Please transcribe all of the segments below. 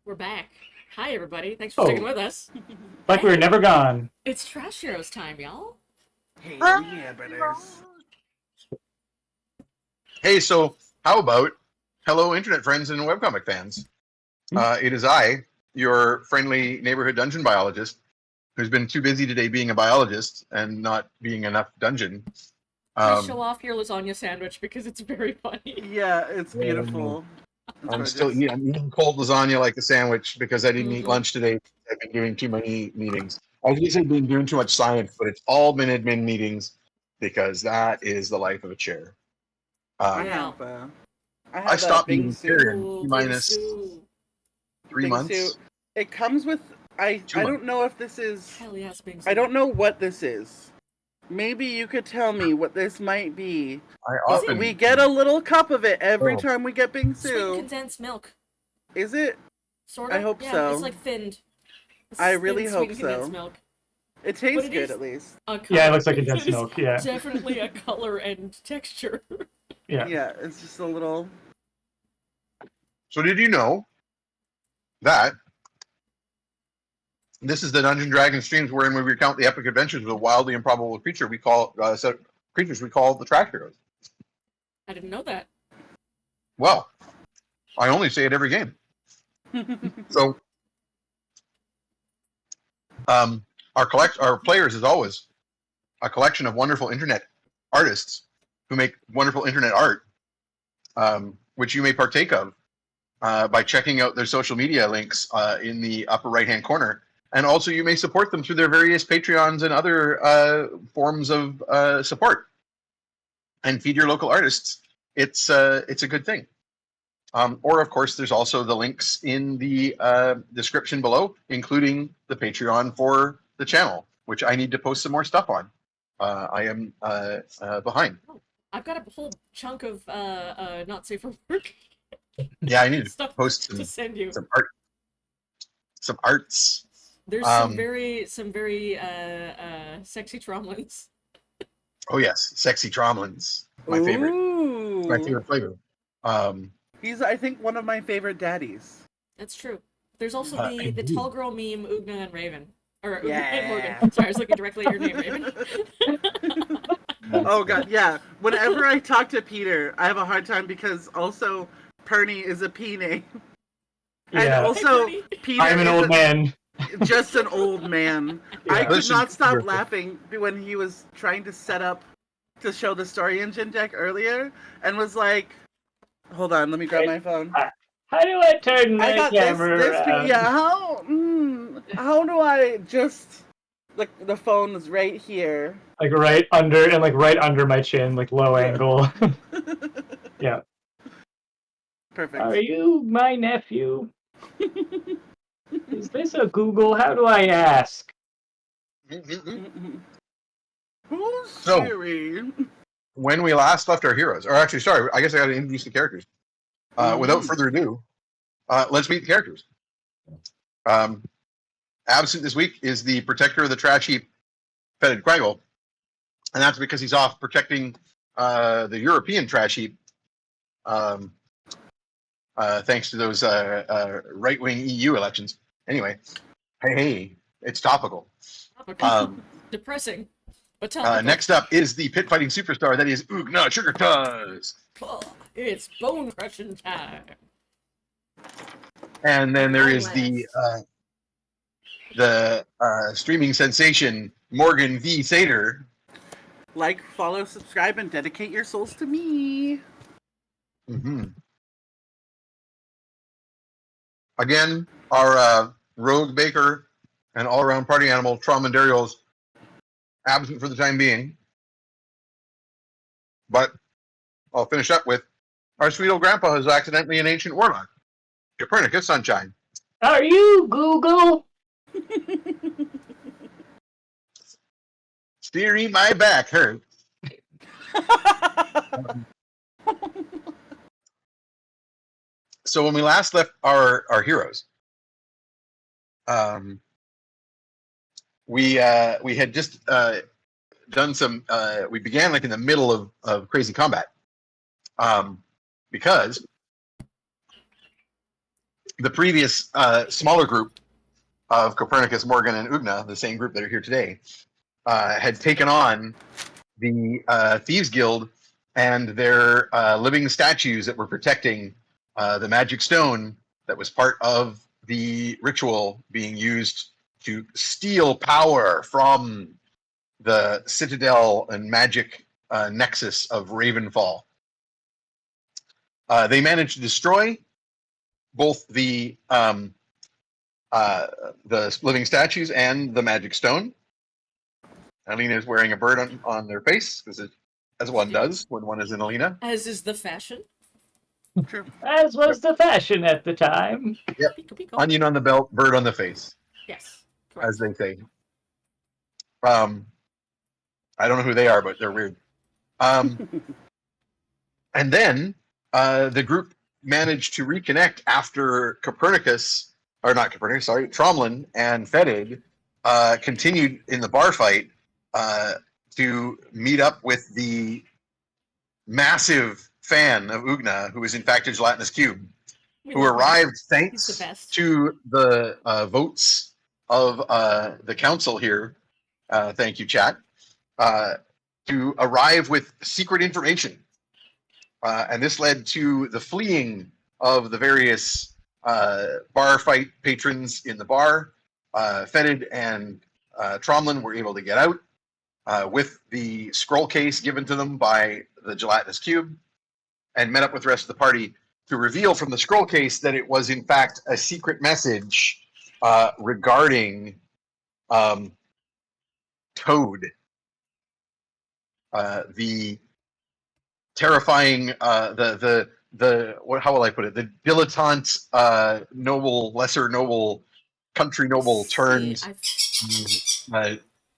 We're back. Hi, everybody. Thanks for sticking with us. Like we were never gone. It's Trash Heroes time, y'all. Hey, yeah, brothers. Hey, so how about hello, internet friends and webcomic fans? It is I, your friendly neighborhood dungeon biologist, who's been too busy today being a biologist and not being enough dungeon. Please show off your lasagna sandwich because it's very funny. Yeah, it's beautiful. I'm eating cold lasagna like a sandwich because I didn't eat lunch today. I've been doing too many meetings. I was going to say been doing too much science, but it's all been admin meetings because that is the life of a chair. I stopped being Bing chair in minus 3 months. It comes with I don't know if this is. Hell yes, Bing. I don't know what this is. Maybe you could tell me what this might be. We get a little cup of it every time we get bingsu. Sweet condensed milk. Is it? Sort of. I hope yeah, so. It's like thinned. I really hope sweet so. Condensed milk. It tastes good at least. Yeah, it looks like condensed milk. Yeah. Definitely a color and texture. Yeah. Yeah, it's just a little. So did you know that this is the Dungeon Dragon streams wherein we recount the epic adventures of a wildly improbable creature we call creatures we call the Trash Heroes? I didn't know that. Well, I only say it every game. So, our players is always a collection of wonderful internet artists who make wonderful internet art, which you may partake of by checking out their social media links in the upper right-hand corner. And also you may support them through their various Patreons and other forms of support. And feed your local artists. It's a good thing. Or, of course, there's also the links in the description below, including the Patreon for the channel, which I need to post some more stuff on. I am behind. Oh, I've got a whole chunk of not safe for work. Yeah, I need to stuff post to send you some art, some arts. There's some very sexy tromlins. Oh yes, sexy tromlins. My favorite. My favorite flavor. He's, I think, one of my favorite daddies. That's true. There's also the tall girl meme, Oogna and Raven. Or Oogna and Morgan. Sorry, I was looking directly at your name, Raven. Oh god, yeah. Whenever I talk to Peter, I have a hard time because also Pernie is a P name. Yeah. And also Peter I'm an old man. Just an old man. Yeah. I could not stop laughing when he was trying to set up to show the story engine deck earlier and was like, hold on, let me grab my phone. How do I turn my camera around? Yeah, how do I just... Like, the phone is right here. Like right under my chin, like low angle. Yeah. Perfect. Are you my nephew? Is this a Google? How do I ask? Who's Siri? When we last left our heroes, or actually, sorry, I guess I got to introduce the characters. Without further ado, let's meet the characters. Absent this week is the protector of the trash heap, Fetid Quaggle, and that's because he's off protecting the European trash heap, thanks to those right-wing EU elections. Anyway, hey, it's topical. Depressing, but topical. Next up is the pit fighting superstar that is Oogna Sugar Tuz. It's bone crushing time. And then there is the streaming sensation Morgan V. Sater. Like, follow, subscribe, and dedicate your souls to me. Mm-hmm. Again, our rogue baker and all-around party animal, Tromandariel's absent for the time being. But I'll finish up with our sweet old grandpa is accidentally an ancient warlock. Copernicus Sunshine. Are you Google? Steering my back hurt. So when we last left our heroes, we had just done some. We began like in the middle of crazy combat, because the previous smaller group of Copernicus, Morgan, and Oogna, the same group that are here today, had taken on the Thieves Guild and their living statues that were protecting the magic stone that was part of the ritual being used to steal power from the citadel and magic nexus of Ravenfall. They managed to destroy both the living statues and the magic stone. Alina is wearing a bird on their face, as one does when one is in Alina. As is the fashion. True. As was the fashion at the time. Yep. Pico. Onion on the belt, bird on the face, Yes. as they say. I don't know who they are, but they're weird. And then the group managed to reconnect after Tromlin and Fetid continued in the bar fight to meet up with the massive fan of Oogna, who is in fact a gelatinous cube, who arrived thanks to the votes of the council here. Thank you, chat. To arrive with secret information. And this led to the fleeing of the various bar fight patrons in the bar. Fetid and Tromlin were able to get out with the scroll case given to them by the gelatinous cube, and met up with the rest of the party to reveal from the scroll case that it was in fact a secret message regarding Toad, the terrifying, how will I put it? The dilettante, noble, lesser noble, country noble turned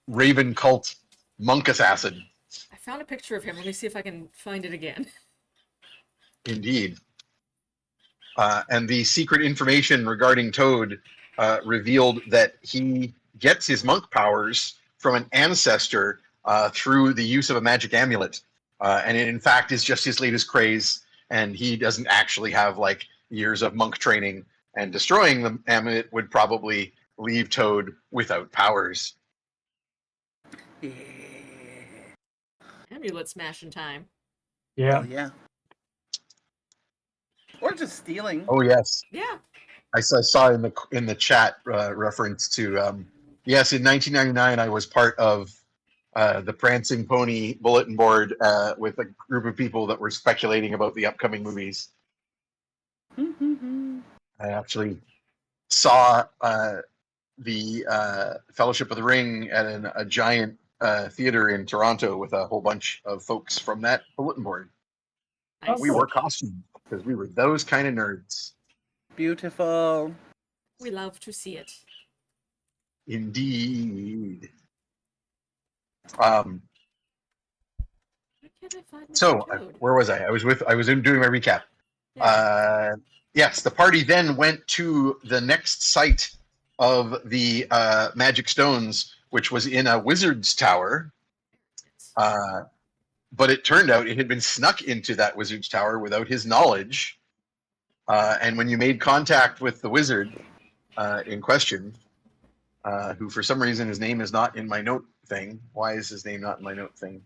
Raven cult monk assassin. I found a picture of him. Let me see if I can find it again. Indeed. And the secret information regarding Toad revealed that he gets his monk powers from an ancestor through the use of a magic amulet. And it in fact is just his latest craze, and he doesn't actually have like years of monk training, and destroying the amulet would probably leave Toad without powers. Yeah. Amulet smashing time. Yeah. Oh, yeah. Or just stealing. Oh yes. Yeah. I saw in the chat reference to yes, in 1999 I was part of the Prancing Pony bulletin board with a group of people that were speculating about the upcoming movies. I actually saw the Fellowship of the Ring at a giant theater in Toronto with a whole bunch of folks from that bulletin board. Nice. We wore costumes because we were those kind of nerds. Beautiful. We love to see it. Indeed. Why can't I find Mr. So Toad? where was I? I was doing my recap. Yeah. Yes, the party then went to the next site of the magic stones, which was in a wizard's tower. But it turned out it had been snuck into that wizard's tower without his knowledge And when you made contact with the wizard in question, who for some reason his name is not in my note thing. Why is his name not in my note thing?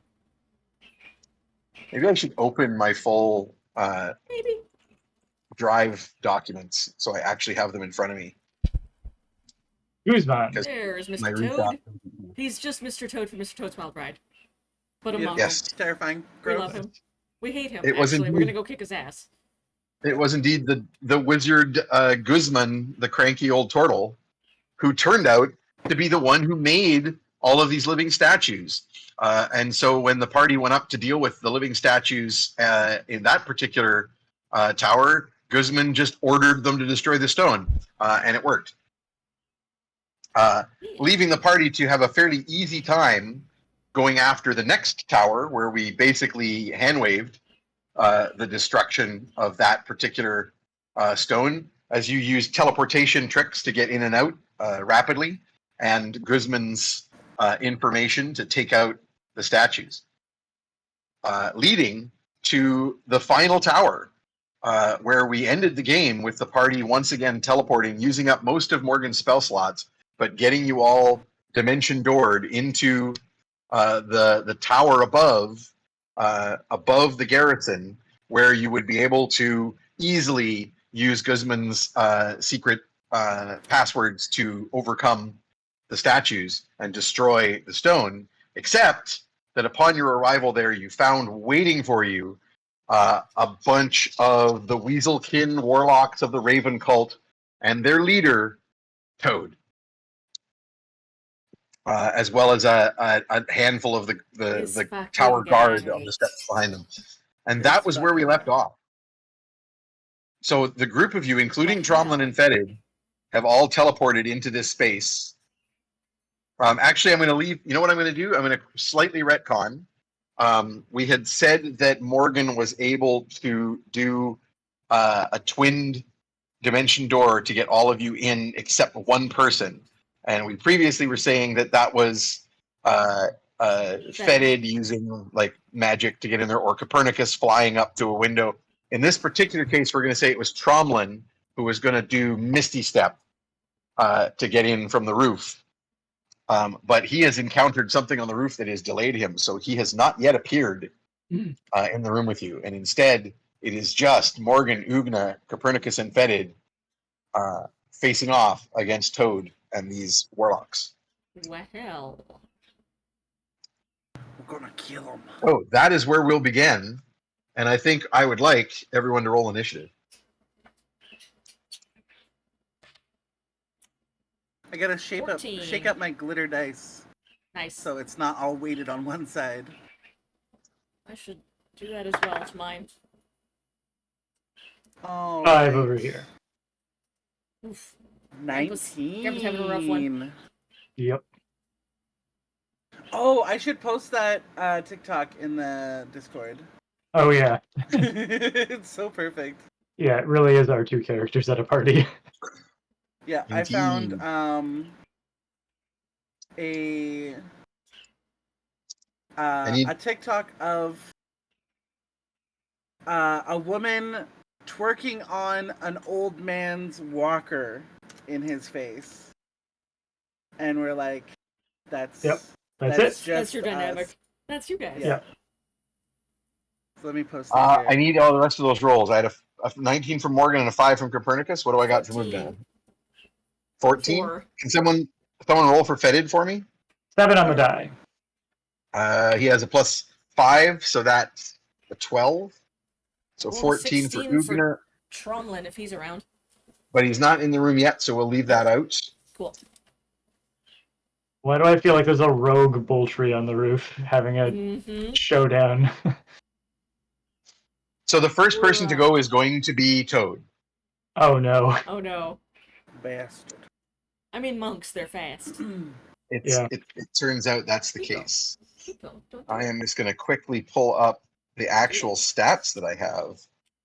Maybe I should open my full Maybe. Drive documents so I actually have them in front of me. Guzman. Because There's my Mr. recap. Toad. He's just Mr. Toad from Mr. Toad's Wild Ride. But a mongrel. Yes. Terrifying. We Gross. love him. We hate him, It was actually. We're indeed- gonna go kick his ass. It was indeed the wizard Guzman, the cranky old turtle, who turned out to be the one who made all of these living statues. And so when the party went up to deal with the living statues in that particular tower, Guzman just ordered them to destroy the stone, and it worked. Leaving the party to have a fairly easy time going after the next tower, where we basically hand-waved the destruction of that particular stone, as you use teleportation tricks to get in and out rapidly, and Guzman's information to take out the statues, leading to the final tower, where we ended the game with the party once again teleporting, using up most of Morgan's spell slots, but getting you all dimension doored into the tower above the garrison, where you would be able to easily use Guzman's secret passwords to overcome the statues and destroy the stone, except that upon your arrival there, you found waiting for you a bunch of the Weaselkin warlocks of the Raven cult and their leader, Toad. As well as a handful of These the fucking tower guard guys. on the steps behind them. And that was where we left off. So the group of you, including Tromlin and Fetid, have all teleported into this space. Actually, I'm going to leave. You know what I'm going to do? I'm going to slightly retcon. We had said that Morgan was able to do a twinned dimension door to get all of you in except one person. And we previously were saying that that was Fetid using like magic to get in there, or Copernicus flying up to a window. In this particular case, we're going to say it was Tromlin who was going to do Misty Step to get in from the roof. But he has encountered something on the roof that has delayed him, so he has not yet appeared in the room with you. And instead, it is just Morgan, Oogna, Copernicus, and Fetid facing off against Toad and these warlocks. Well. We're gonna kill him. Oh, that is where we'll begin. And I think I would like everyone to roll initiative. I gotta shake 14. up my glitter dice Nice. so it's not all weighted on one side. I should do that as well. It's mine. Oh, 5 over here. Oof. 19. Gab's having a rough one. Yep. Oh, I should post that TikTok in the Discord. Oh yeah. It's so perfect. Yeah, it really is our two characters at a party. Yeah, I found a TikTok of a woman twerking on an old man's walker in his face, and we're like, "That's Yep, that's that's it. just That's your dynamic. us." That's you guys. Yeah. So let me post that here. I need all the rest of those rolls. I had a 19 from Morgan and a 5 from Copernicus. What do I got from 14. Oogna? 14? 4. Can someone roll for Fetid for me? 7 on the die. He has a +5, so that's a 12. So Well, 14 for 16 for- Oogna, Tromlin, if he's around. but he's not in the room yet, so we'll leave that out. Cool. Why do I feel like there's a rogue bull tree on the roof having a Mm-hmm. showdown? So the first person to go is going to be Toad. Oh no. Oh no. Bastard. I mean, monks, they're fast. Yeah. It turns out that's the Keep going. case. Keep going. Don't do I it. am just going to quickly pull up the actual stats that I have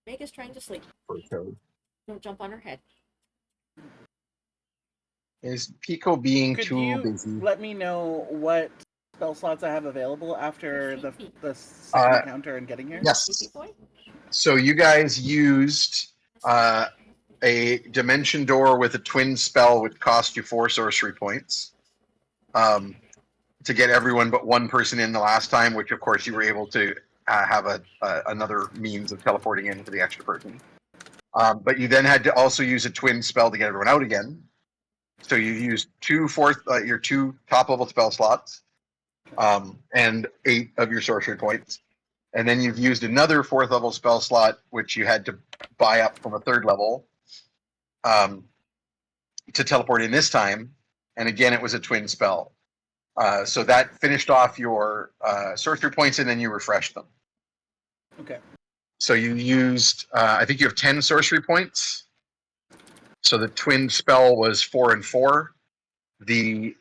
Mega's trying to sleep. for Toad. Don't jump on her head. Is Pico being Could too you busy? let me know what spell slots I have available after the second encounter and getting here? Yes. Sleepy boy? So you guys used a dimension door with a twin spell would cost you 4 sorcery points. To get everyone but one person in the last time, which of course you were able to have another means of teleporting in for the extra person. But you then had to also use a twin spell to get everyone out again. So you used your 2 top level spell slots, and 8 of your sorcery points. And then you've used another 4th level spell slot, which you had to buy up from a 3rd level to teleport in this time. And again, it was a twin spell. So that finished off your sorcery points, and then you refreshed them. Okay. So you used, I think you have 10 sorcery points. So the twin spell was 4 and 4. The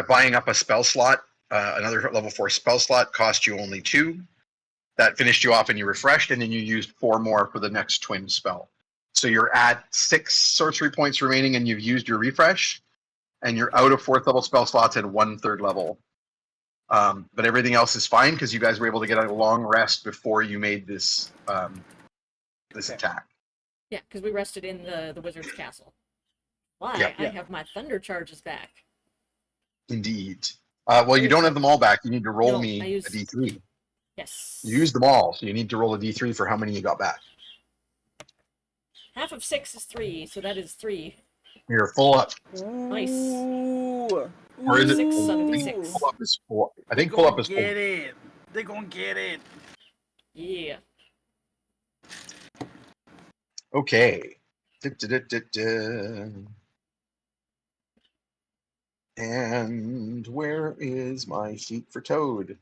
buying up a spell slot, another level 4 spell slot, cost you only 2. That finished you off, and you refreshed, and then you used 4 more for the next twin spell. So you're at 6 sorcery points remaining, and you've used your refresh. And you're out of 4th level spell slots and 1 3rd level. But everything else is fine because you guys were able to get a long rest before you made this attack. Yeah, because we rested in the wizard's castle. Why? Yep. I have my thunder charges back. Indeed. Well, you don't have them all back. You need to roll me a d3. Yes. You used them all, so you need to roll a d3 for how many you got back. Half of 6 is 3, so that is 3. You're full up. Nice. Ooh. Or is it? 676. Full up is 4. I think full up is 4. Get it. They're gonna get it. Yeah. Okay. Da-da-da-da-da. And where is my sheet for Toad?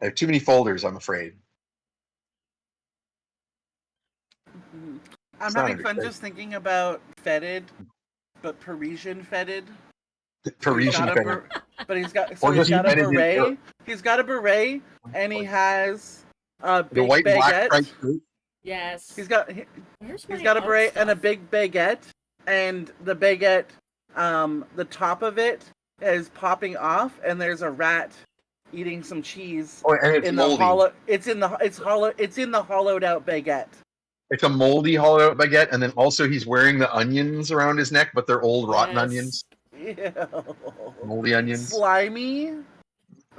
I have too many folders, I'm afraid. I'm It's not having fun understood. just thinking about fetid, but Parisian fetid. Parisian He's got a fetid. but he's got Or he's just got a fetid in beret. Europe. He's got a beret, and he has a The big white and black baguette. striped shirt. Yes. He's got Where's he's my got a art beret and a stuff? big baguette, and the baguette, the top of it is popping off, and there's a rat eating some cheese Oh, and it's in moldy. the hollow. It's in the hollowed out baguette. It's a moldy hollowed out baguette, and then also he's wearing the onions around his neck, but they're old rotten Yes. onions, Ew. moldy onions. Slimy.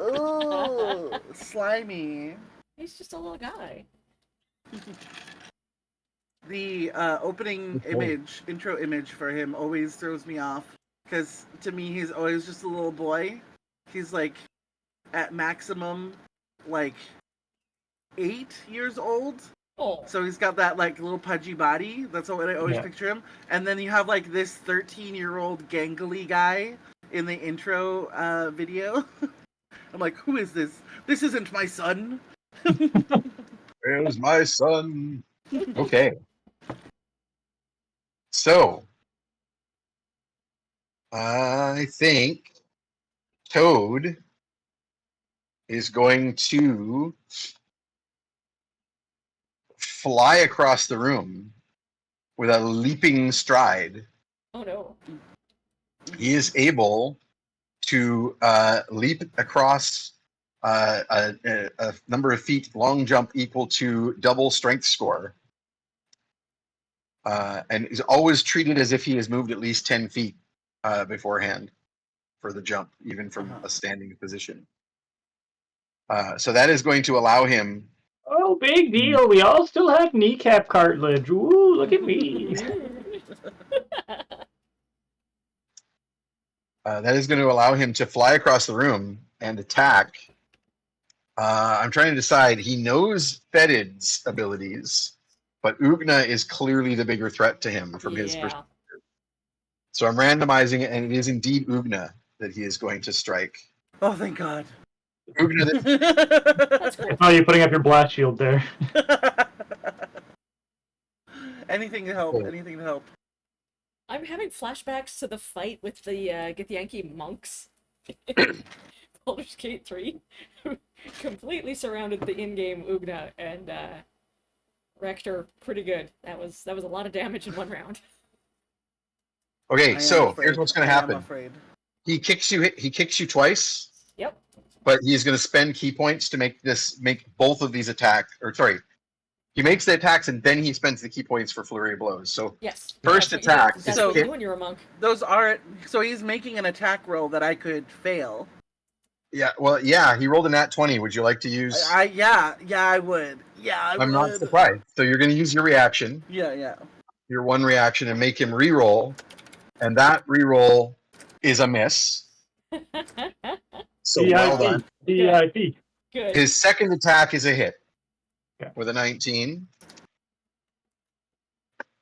Ooh, slimy. He's just a little guy. The opening intro image for him always throws me off because to me he's always just a little boy. He's like at maximum like 8 years old. Oh. So he's got that like little pudgy body. That's what I always Yeah. picture him. And then you have like this 13-year-old gangly guy in the intro video. I'm like, who is this? This isn't my son. Where's my son? Okay. So, I think Toad is going to fly across the room with a leaping stride. Oh no. He is able to leap across a number of feet, long jump equal to double strength score. And is always treated as if he has moved at least 10 feet beforehand for the jump, even from a standing position. So that is going to allow him. Oh, big deal. We all still have kneecap cartilage. Ooh, look at me. That is going to allow him to fly across the room and attack. I'm trying to decide. He knows Fetid's abilities, but Oogna is clearly the bigger threat to him from his perspective. So I'm randomizing it, and it is indeed Oogna that he is going to strike. Oh, thank God. Oogna, That's cool. I saw you putting up your blast shield there. Anything to help. Anything to help. I'm having flashbacks to the fight with the Githyanki monks. Baldur's Gate 3, who completely surrounded the in-game Oogna and wrecked her pretty good. That was a lot of damage in one round. Okay, so here's what's going to happen. I'm afraid. He kicks you twice. Yep. But he's going to spend key points to make both of these attacks. Or sorry, He makes the attacks and then he spends the key points for flurry of blows. So Yes. first That's what you do. attack That's is So- what you hit. do when you're a monk. Those are so he's making an attack roll that I could fail. Yeah, well, yeah, he rolled a nat 20. Would you like to use? Yeah, I would. Yeah, I would. I'm not surprised. So you're going to use your reaction, Yeah. your one reaction, and make him re-roll, and that re-roll is a miss. So well done. DIP. Good. His second attack is a hit Okay. with a 19.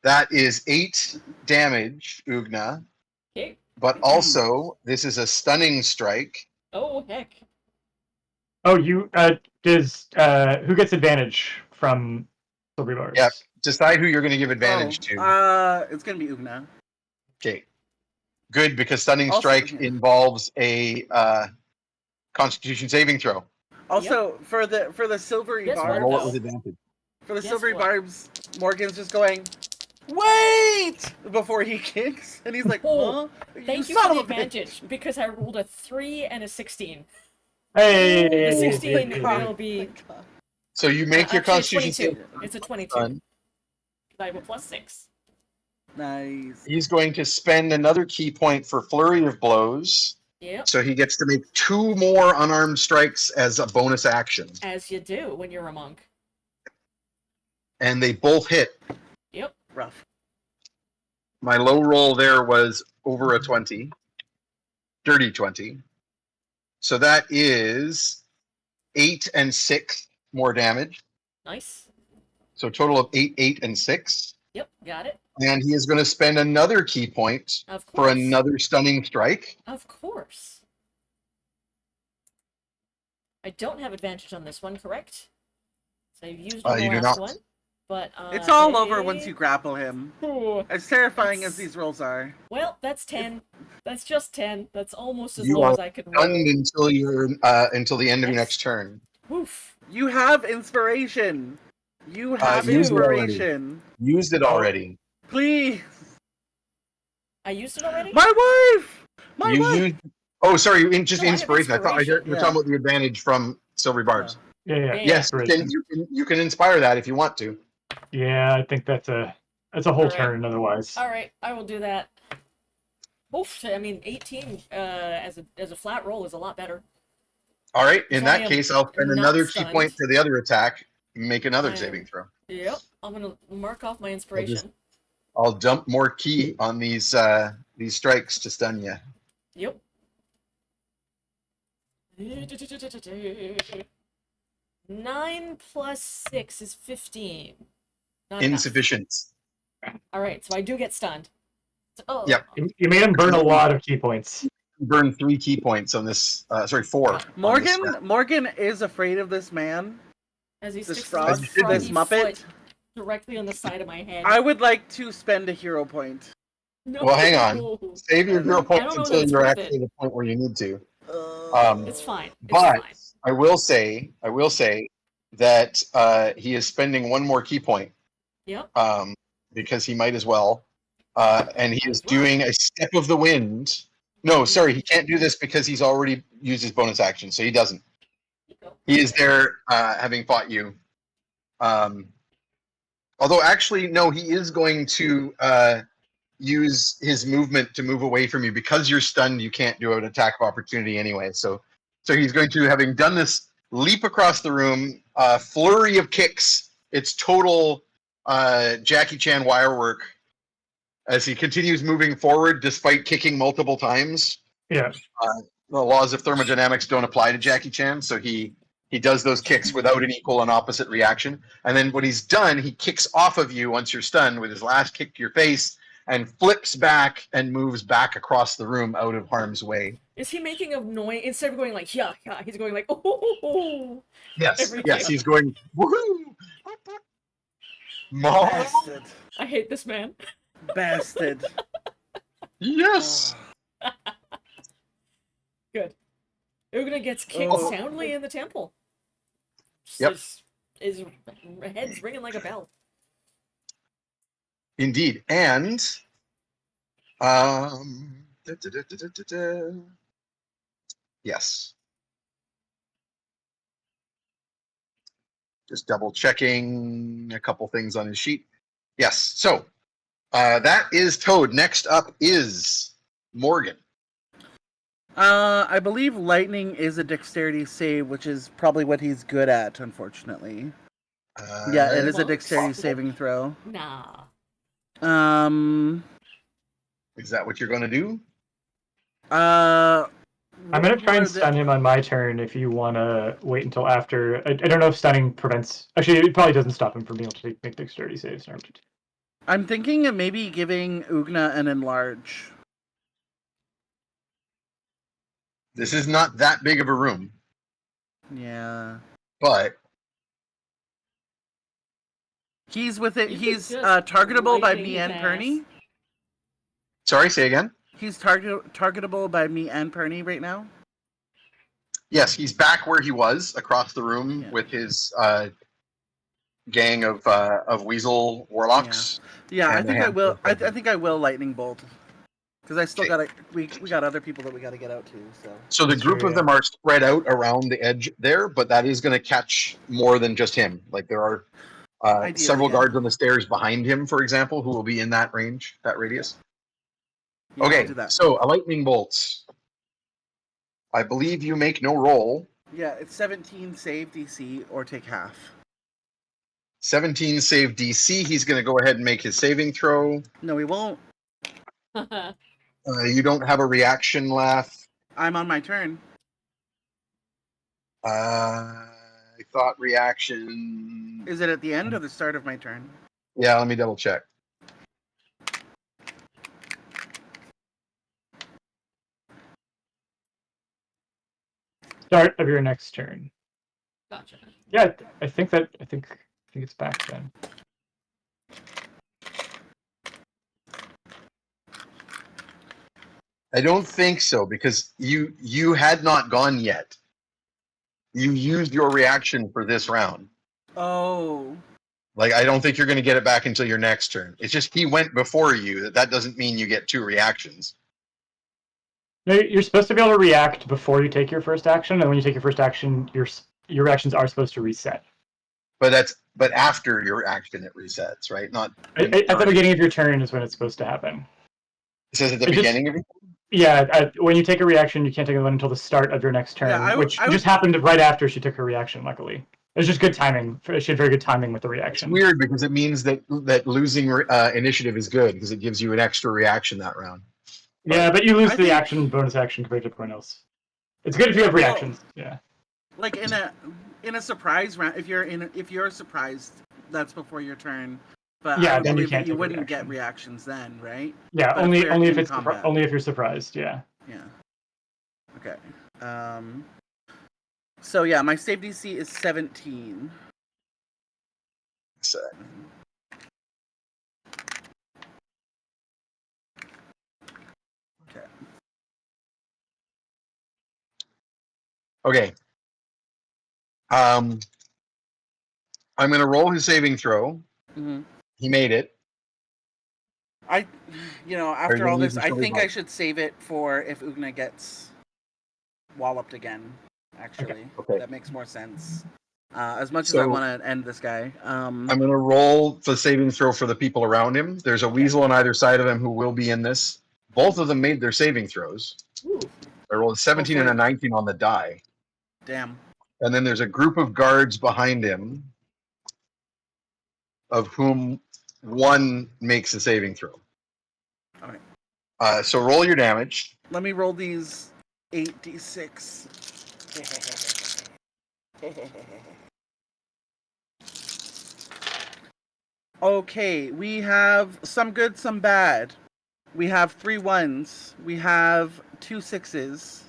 That is 8 damage, Oogna. Okay. But also, this is a stunning strike. Oh heck. Oh, you does who gets advantage from silver bars? Yep. Decide who you're going to give advantage to. It's gonna be Oogna. Okay. Good, because stunning Also- strike involves a Constitution saving throw. Also, for the silvery Guess what, barbs, Roll it though? with advantage. for the Guess silvery what? barbs, Morgan's just going, wait, before he kicks, and he's like, Oh, huh? Thank you son for the of a bitch." advantage because I rolled a 3 and a 16. Hey, The 16 God. will be So you make your actually a Constitution 22. save. It's a 22. Done. I have a +6. Nice. He's going to spend another key point for flurry of blows. Yep. So he gets to make 2 more unarmed strikes as a bonus action. As you do when you're a monk. And they both hit. Yep. Rough. My low roll there was over a 20. Dirty 20. So that is 8 and 6 more damage. Nice. So total of 8, 8, and 6. Yep. Got it. And he is going to spend another key point Of course. for another stunning strike. Of course. I don't have advantage on this one, correct? So I've used on the You do last not. one. But It's all over once you grapple him. Ooh. As terrifying as That's- these rolls are. Well, that's 10. That's just 10. That's almost as You low are as I could roll. Stunned until you're until the end of your Yes. next turn. Oof. You have inspiration. You have used it already. inspiration. Used it already. Please. I used it already? My wife! My You wife! used. Oh, sorry. Just No, I have inspiration. I thought you were inspiration. talking about the advantage from silvery barbs. Yeah. Yeah. Yes, you can inspire that if you want to. Yeah, I think that's a whole Alright. turn otherwise. Alright, I will do that. Oof, I mean, 18 as a flat roll is a lot better. All right. In So that I am case, I'll spend not another key stunned. point for the other attack. Make another I am- saving throw. Yep, I'm gonna mark off my inspiration. I'll dump more key on these strikes to stun you. Yep. 9 plus 6 is 15. Not enough. Insufficient. Alright, so I do get stunned. Oh. Yep. You made him burn a lot of key points. Burn 3 key points on this. 4. on this Morgan is afraid of this man. As he This sticks frog, his this froggy Muppet. foot directly on the side of my head. I would like to spend a hero point. No. Well, hang on. Save your hero I points don't know until that it's you're worth actually at the point where you need to. Uh, It's fine. It's But fine. I will say that he is spending 1 more key point Yep. because he might as well. And he Might is as well. doing a step of the wind. No, sorry, he can't do this because he's already used his bonus action, so he doesn't. He is there having fought you. Although, actually, no, he is going to use his movement to move away from you. Because you're stunned, you can't do an attack of opportunity anyway. So he's going to, having done this, leap across the room, flurry of kicks. It's total Jackie Chan wire work as he continues moving forward despite kicking multiple times. Yeah. The laws of thermodynamics don't apply to Jackie Chan, so he does those kicks without an equal and opposite reaction. And then when he's done, he kicks off of you once you're stunned with his last kick to your face and flips back and moves back across the room out of harm's way. Is he making a noise instead of going like yeah, yeah? He's going like oh. Yes, Every yes, kick. he's going woohoo! Mom, Bastard. I hate this man. Bastard. yes. Good. Oogna gets kicked Oh. soundly in the temple. Yep. His head's ringing like a bell. Indeed, and yes. Just double checking a couple things on his sheet. Yes. So that is Toad. Next up is Morgan. I believe lightning is a dexterity save, which is probably what he's good at, unfortunately. Yeah, it is a Monks? dexterity saving throw. Nah. Is that what you're going to do? I'm gonna try and what are stun him on my turn if you want to wait until after. I don't know if stunning prevents. Actually, it probably doesn't stop him from being able to make dexterity saves. I'm thinking of maybe giving Oogna an enlarge. This is not that big of a room, Yeah. but He's with it. You could He's just targetable by lightning me his and ass. Pernie. sorry, say again. He's targetable by me and Pernie right now. Yes, he's back where he was across the room Yeah. with his gang of weasel warlocks. Yeah, I And think a I will. handful I of think I will lightning bolt, because I still Okay. gotta. We got other people that we gotta get out to. So. So the That's group true, of yeah. them are spread out around the edge there, but that is going to catch more than just him. Like there are Ideally, several yeah. guards on the stairs behind him, for example, who will be in that range, that radius. Yeah, I'll Okay, do that. so a lightning bolt. I believe you make no roll. Yeah, it's 17 save DC or take half. 17 save DC. He's going to go ahead and make his saving throw. No, we won't. You don't have a reaction left. I'm on my turn. I thought reaction. Is it at the end or the start of my turn? Yeah, let me double check. Start of your next turn. Gotcha. Yeah, I think it's back then. I don't think so because you had not gone yet. You used your reaction for this round. Oh. Like I don't think you're going to get it back until your next turn. It's just he went before you. That doesn't mean you get 2 reactions. No, you're supposed to be able to react before you take your first action, and when you take your first action, your reactions are supposed to reset. But after your action it resets, right? Not At the beginning of your turn is when it's supposed to happen. It says at the It just- beginning of it. Yeah, when you take a reaction, you can't take one until the start of your next turn, Yeah, which I would- just happened right after she took her reaction, luckily. It was just good timing. She had very good timing with the It's reaction. weird because it means that losing initiative is good because it gives you an extra reaction that round. Yeah, but you lose I the think- action bonus action compared to everyone else. It's good if you have Well, reactions. Yeah. Like in a surprise round, if you're surprised, that's before your turn. But Yeah, I would then you believe can't that you take a wouldn't get reaction. reactions then, right? Yeah, But only we're if in it's combat. only if you're surprised. Yeah. Yeah. Okay. So yeah, my save DC is 17. So, Okay. okay. I'm going to roll his saving throw. Mm-hmm. He made it. After gonna all use this, the I story think box? I should save it for if Oogna gets walloped again. Actually, Okay. that makes more sense. As much as So- I want to end this guy, I'm going to roll the saving throw for the people around him. There's a weasel on either side of him who will be in this. Both of them made their saving throws. Ooh. I rolled a 17 and a 19 on the die. damn. And then there's a group of guards behind him, of whom one makes a saving throw. All right. So roll your damage. Let me roll these 8d6. Okay, we have some good, some bad. We have 3 1s. We have 2 6s.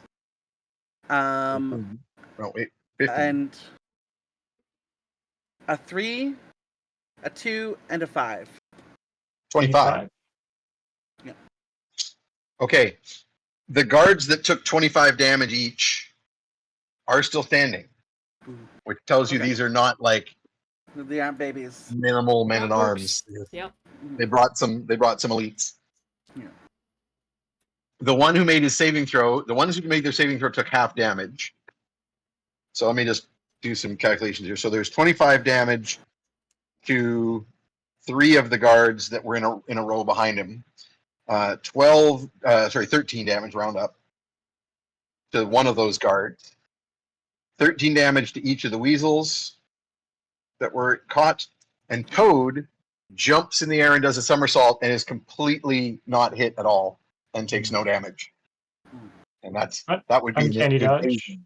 Oh, wait, 15. And a 3, a 2, and a 5. 25. Yeah. Okay. The guards that took 25 damage each are still standing, Ooh. which tells you Okay. these are not like They aren't babies. minimal men at Not arms. Yep. They brought some elites. Yeah. The one who made his saving throw, the ones who made their saving throw took half damage. So let me just do some calculations here. So there's 25 damage to 3 of the guards that were in a row behind him. 13 damage round up to one of those guards. 13 damage to each of the weasels that were caught, and Toad jumps in the air and does a somersault and is completely not hit at all and takes no damage. And that would be Uncanny good dodge.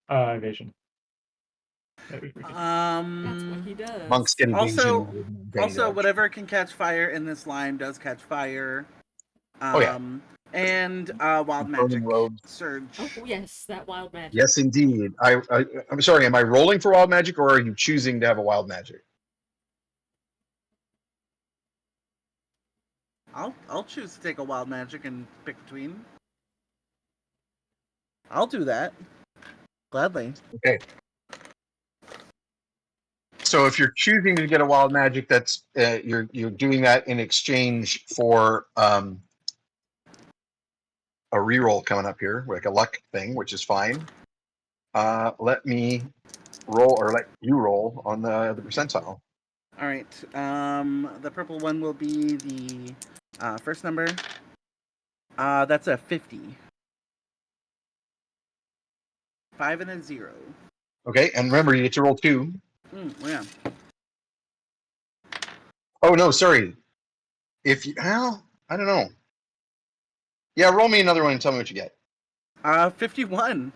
Evasion. That's what he does. Monks get Also, evasion. whatever can catch fire in this line does catch fire. Yeah. And wild magic surge. Oh yes, that wild magic. Yes, indeed. I'm sorry. Am I rolling for wild magic, or are you choosing to have a wild magic? I'll choose to take a wild magic and pick between. I'll do that gladly. Okay. So if you're choosing to get a wild magic, that's you're doing that in exchange for a reroll coming up here, like a luck thing, which is fine. Let me roll, or let you roll on the percentile. All right. The purple one will be the first number. That's a 50. 5 and a 0. Okay, and remember, you get to roll 2. Yeah. Oh no, sorry. If you, well, I don't know. Yeah, roll me another one and tell me what you get. 51.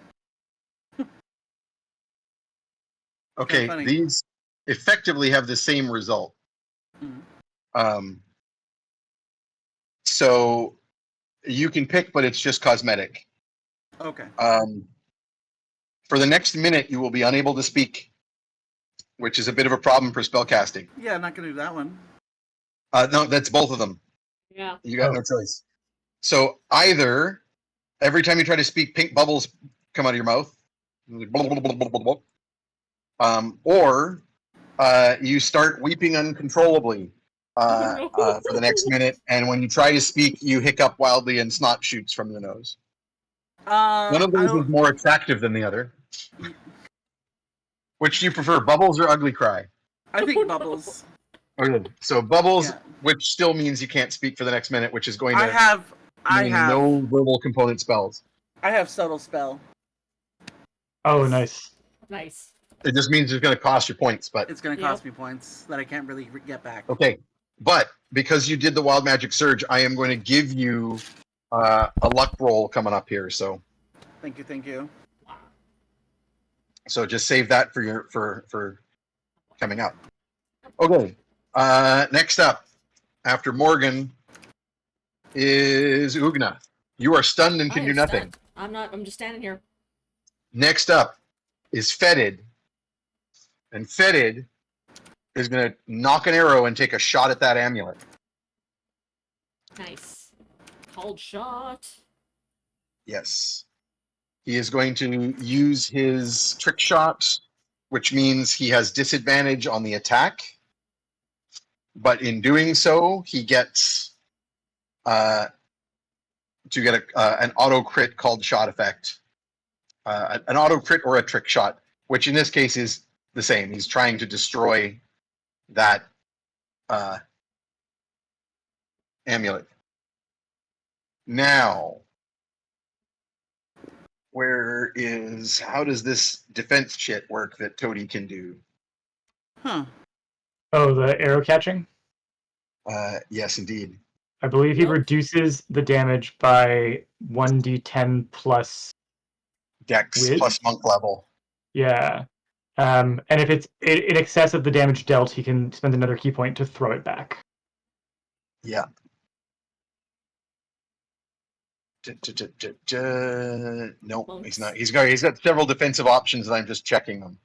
Okay, funny. these effectively have the same result. So you can pick, but it's just cosmetic. Okay. For the next minute, you will be unable to speak, which is a bit of a problem for spellcasting. Yeah, I'm not gonna do that one. No, that's both of them. Yeah. You got no choice. So either every time you try to speak, pink bubbles come out of your mouth, or you start weeping uncontrollably for the next minute, and when you try to speak, you hiccup wildly and snot shoots from your nose. One of those is more attractive than the other. Which do you prefer, bubbles or ugly cry? I think bubbles. Okay, so bubbles, Yeah. which still means you can't speak for the next minute, which is going to I have no verbal component spells. I have subtle spell. Oh, nice. Nice. It just means it's going to cost you points, but It's gonna cost me points that I can't really get back. okay. But because you did the wild magic surge, I am going to give you a luck roll coming up here. So Thank you. So just save that for your for coming up. Okay. Next up, after Morgan, is Oogna. You are stunned and I can am do nothing. stunned. I'm not. I'm just standing here. Next up is Fetid, and Fetid is going to knock an arrow and take a shot at that amulet. Nice. Hold shot. Yes. He is going to use his trick shot, which means he has disadvantage on the attack. But in doing so, he gets to get an auto crit called shot effect. An auto crit or a trick shot, which in this case is the same. He's trying to destroy that amulet. Now, how does this defense shit work that Toady can do? Huh. Oh, the arrow catching? Yes, indeed. I believe he Nope. reduces the damage by 1d10 plus. Dex Wierd? plus monk level. Yeah. And if it's in excess of the damage dealt, he can spend another key point to throw it back. Yeah. No, Monks. he's not. He's got several defensive options, and I'm just checking them.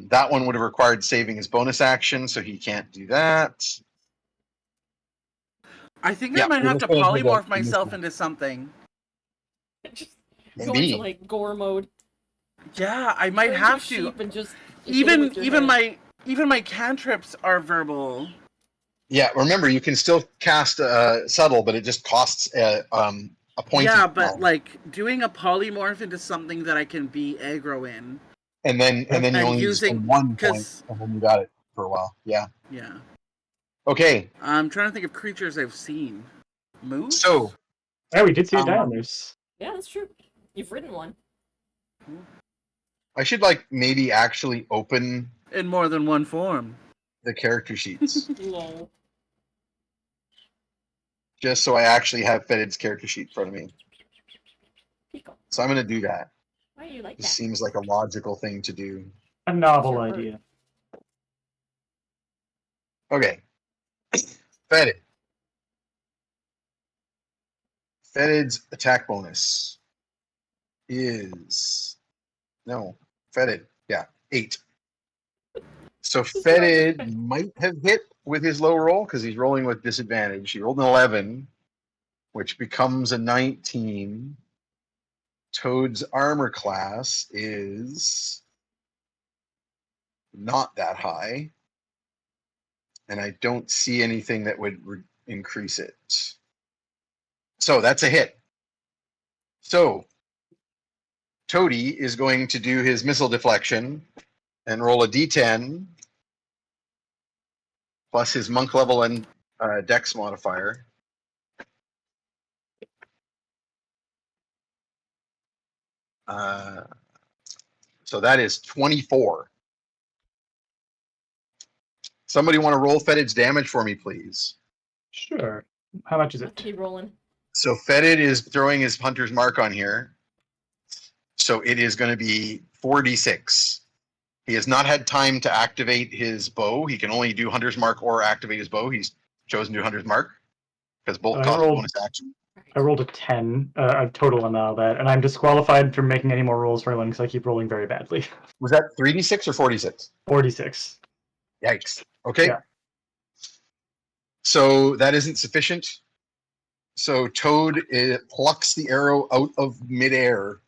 That one would have required saving his bonus action, so he can't do that. I think Yeah, I might we'll have to just go ahead polymorph and- myself into something. Just Maybe. go into like gore mode. Yeah, I might Turn into a have to. sheep and just hit him with your head. my cantrips are verbal. Yeah, remember you can still cast subtle, but it just costs a point. Yeah, but like doing a polymorph into something that I can be aggro in. and then you And only need to using- spend 1 point, 'cause- and then you got it for a while. Yeah. Yeah. Okay. I'm trying to think of creatures I've seen. Moose? So Yeah, we did see a Um, Diamonds. Yeah, that's true. You've written one. I should like maybe actually open In more than one form. the character sheets Lol. just so I actually have Fetid's character sheet in front of me. Pico. So I'm going to do that. Why do you like This that? seems like a logical thing to do. A novel Sure. idea. Okay. Fetid. Fetid's attack bonus is Fetid. Yeah, 8. So Fetid might have hit with his low roll because he's rolling with disadvantage. He rolled an 11, which becomes a 19. Toad's armor class is not that high, and I don't see anything that would increase it. So that's a hit. So Toady is going to do his missile deflection and roll a d10 plus his monk level and dex modifier. So that is 24. Somebody want to roll Fetid's damage for me, please? Sure. How much is Let's it? keep rolling. So Fetid is throwing his hunter's mark on here. So it is going to be 4d6. He has not had time to activate his bow. He can only do hunter's mark or activate his bow. He's chosen to do hunter's mark because both I cost rolled- bonus action. I rolled a 10, a total on all that, and I'm disqualified from making any more rolls for anyone because I keep rolling very badly. Was that 3d6 or 46? 46. Yikes. Okay. Yeah. So that isn't sufficient. So Toad plucks the arrow out of midair.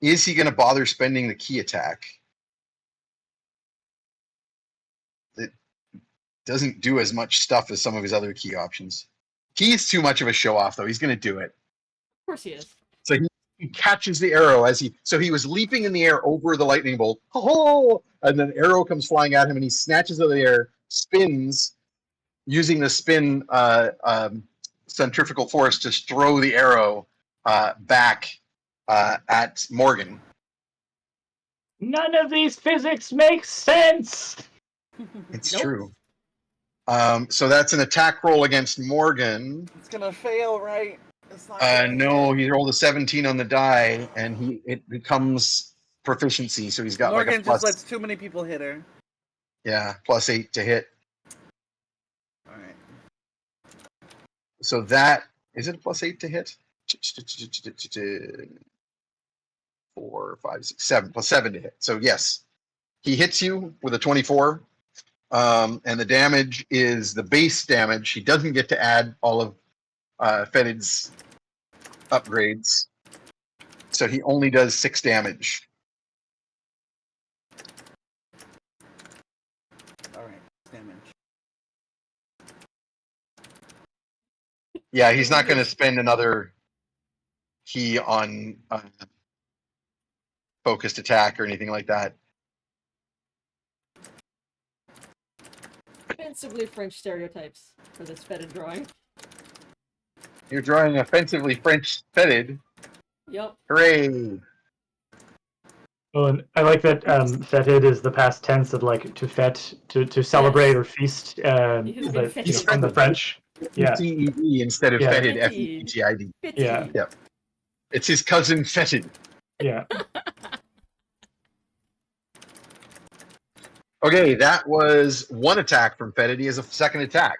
Is he going to bother spending the key attack? It doesn't do as much stuff as some of his other key options. He's too much of a show off, though. He's going to do it. Of course he is. So he catches the arrow so he was leaping in the air over the lightning bolt. Oh! And then arrow comes flying at him, and he snatches out of the air, spins, using the spin centrifugal force to throw the arrow back at Morgan. None of these physics make sense! It's Nope. true. So that's an attack roll against Morgan. It's gonna fail, right? It's not No, he rolled a 17 on the die, and it becomes proficiency. So he's got Morgan like a plus, just lets too many people hit her. plus 8 to hit. Alright. So that is it a plus 8 to hit? 4, 5, 6, 7 plus 7 to hit. So yes, he hits you with a 24. And the damage is the base damage. He doesn't get to add all of Fetid's upgrades. So he only does 6 damage. Alright. Damage. Yeah, he's not going to spend another key on focused attack or anything like that. Offensively French stereotypes for this fetid drawing. You're drawing offensively French Fetid. Yep. Hooray! Well, and I like that fetid is the past tense of like to fet, to celebrate Yes. or feast, He has been fetid. from the French. Yeah. T-E-D instead of Yeah. Fetid, Fetid. F-E-T-I-D. Fetid. Yeah. Yeah. It's his cousin Fetid. Yeah. Okay, that was one attack from Fetid. He has a second attack.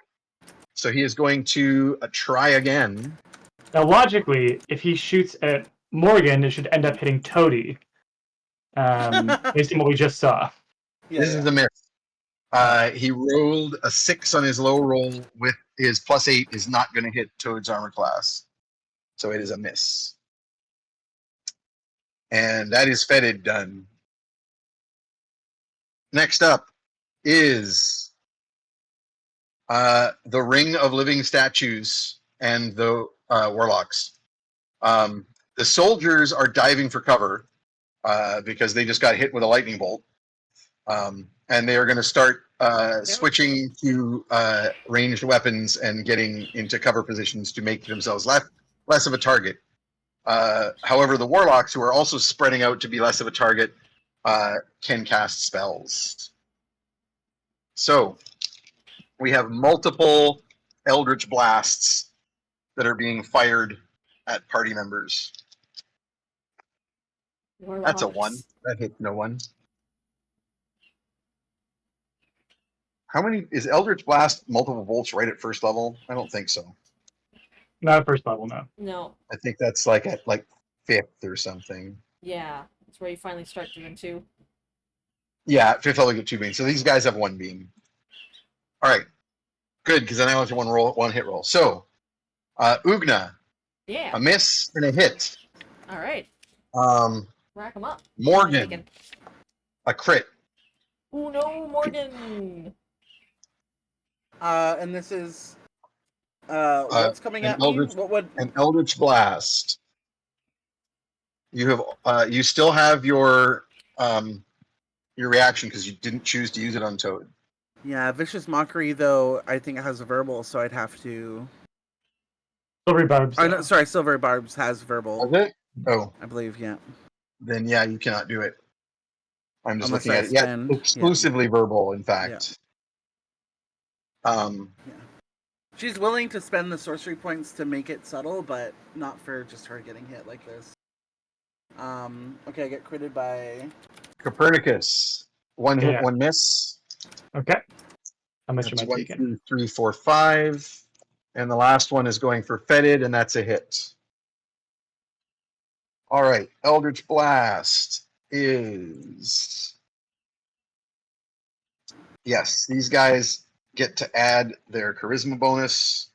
So he is going to try again. Now, logically, if he shoots at Morgan, it should end up hitting Toady. Based on what we just saw. Yeah, This is a miss. He rolled a 6 on his low roll with his plus 8 is not going to hit Toad's armor class. So it is a miss. And that is Fetid done. Next up is the Ring of Living Statues and the Warlocks. The soldiers are diving for cover because they just got hit with a lightning bolt. And they are going to start switching to ranged weapons and getting into cover positions to make themselves less of a target. However, the warlocks, who are also spreading out to be less of a target, can cast spells. So we have multiple Eldritch Blasts that are being fired at party members. That's a 1. That hits no one. How many is Eldritch Blast multiple bolts right at first level? I don't think so. Not at first level, no. No. I think that's like at like 5th or something. Yeah, that's where you finally start doing 2. Yeah, at 5th level you get 2 beams. So these guys have 1 beam. All right, good, because then I only have one hit roll. So, Oogna, Yeah. a miss and a hit. All right. Rack them up. Morgan, a crit. Oh no, Morgan. And this is what's coming at me? What would An Eldritch Blast. You have you still have your reaction because you didn't choose to use it on Toad. Yeah, Vicious Mockery though I think it has a verbal, so I'd have to. Silvery Barbs. Oh, no, sorry, Silver Barbs has verbal. Is it? Oh, I believe, yeah. then yeah, you cannot do it. I'm just Unless looking I at it. Yeah, spend- exclusively verbal, in fact. Yeah. She's willing to spend the sorcery points to make it subtle, but not for just her getting hit like this. Okay, I get critted by Copernicus, 1 hit, Yeah. 1 miss. Okay. How much That's am I 1, taking? 2, 3, 4, 5. And the last one is going for Fetid, and that's a hit. All right, Eldritch Blast is... Yes, these guys get to add their charisma bonus.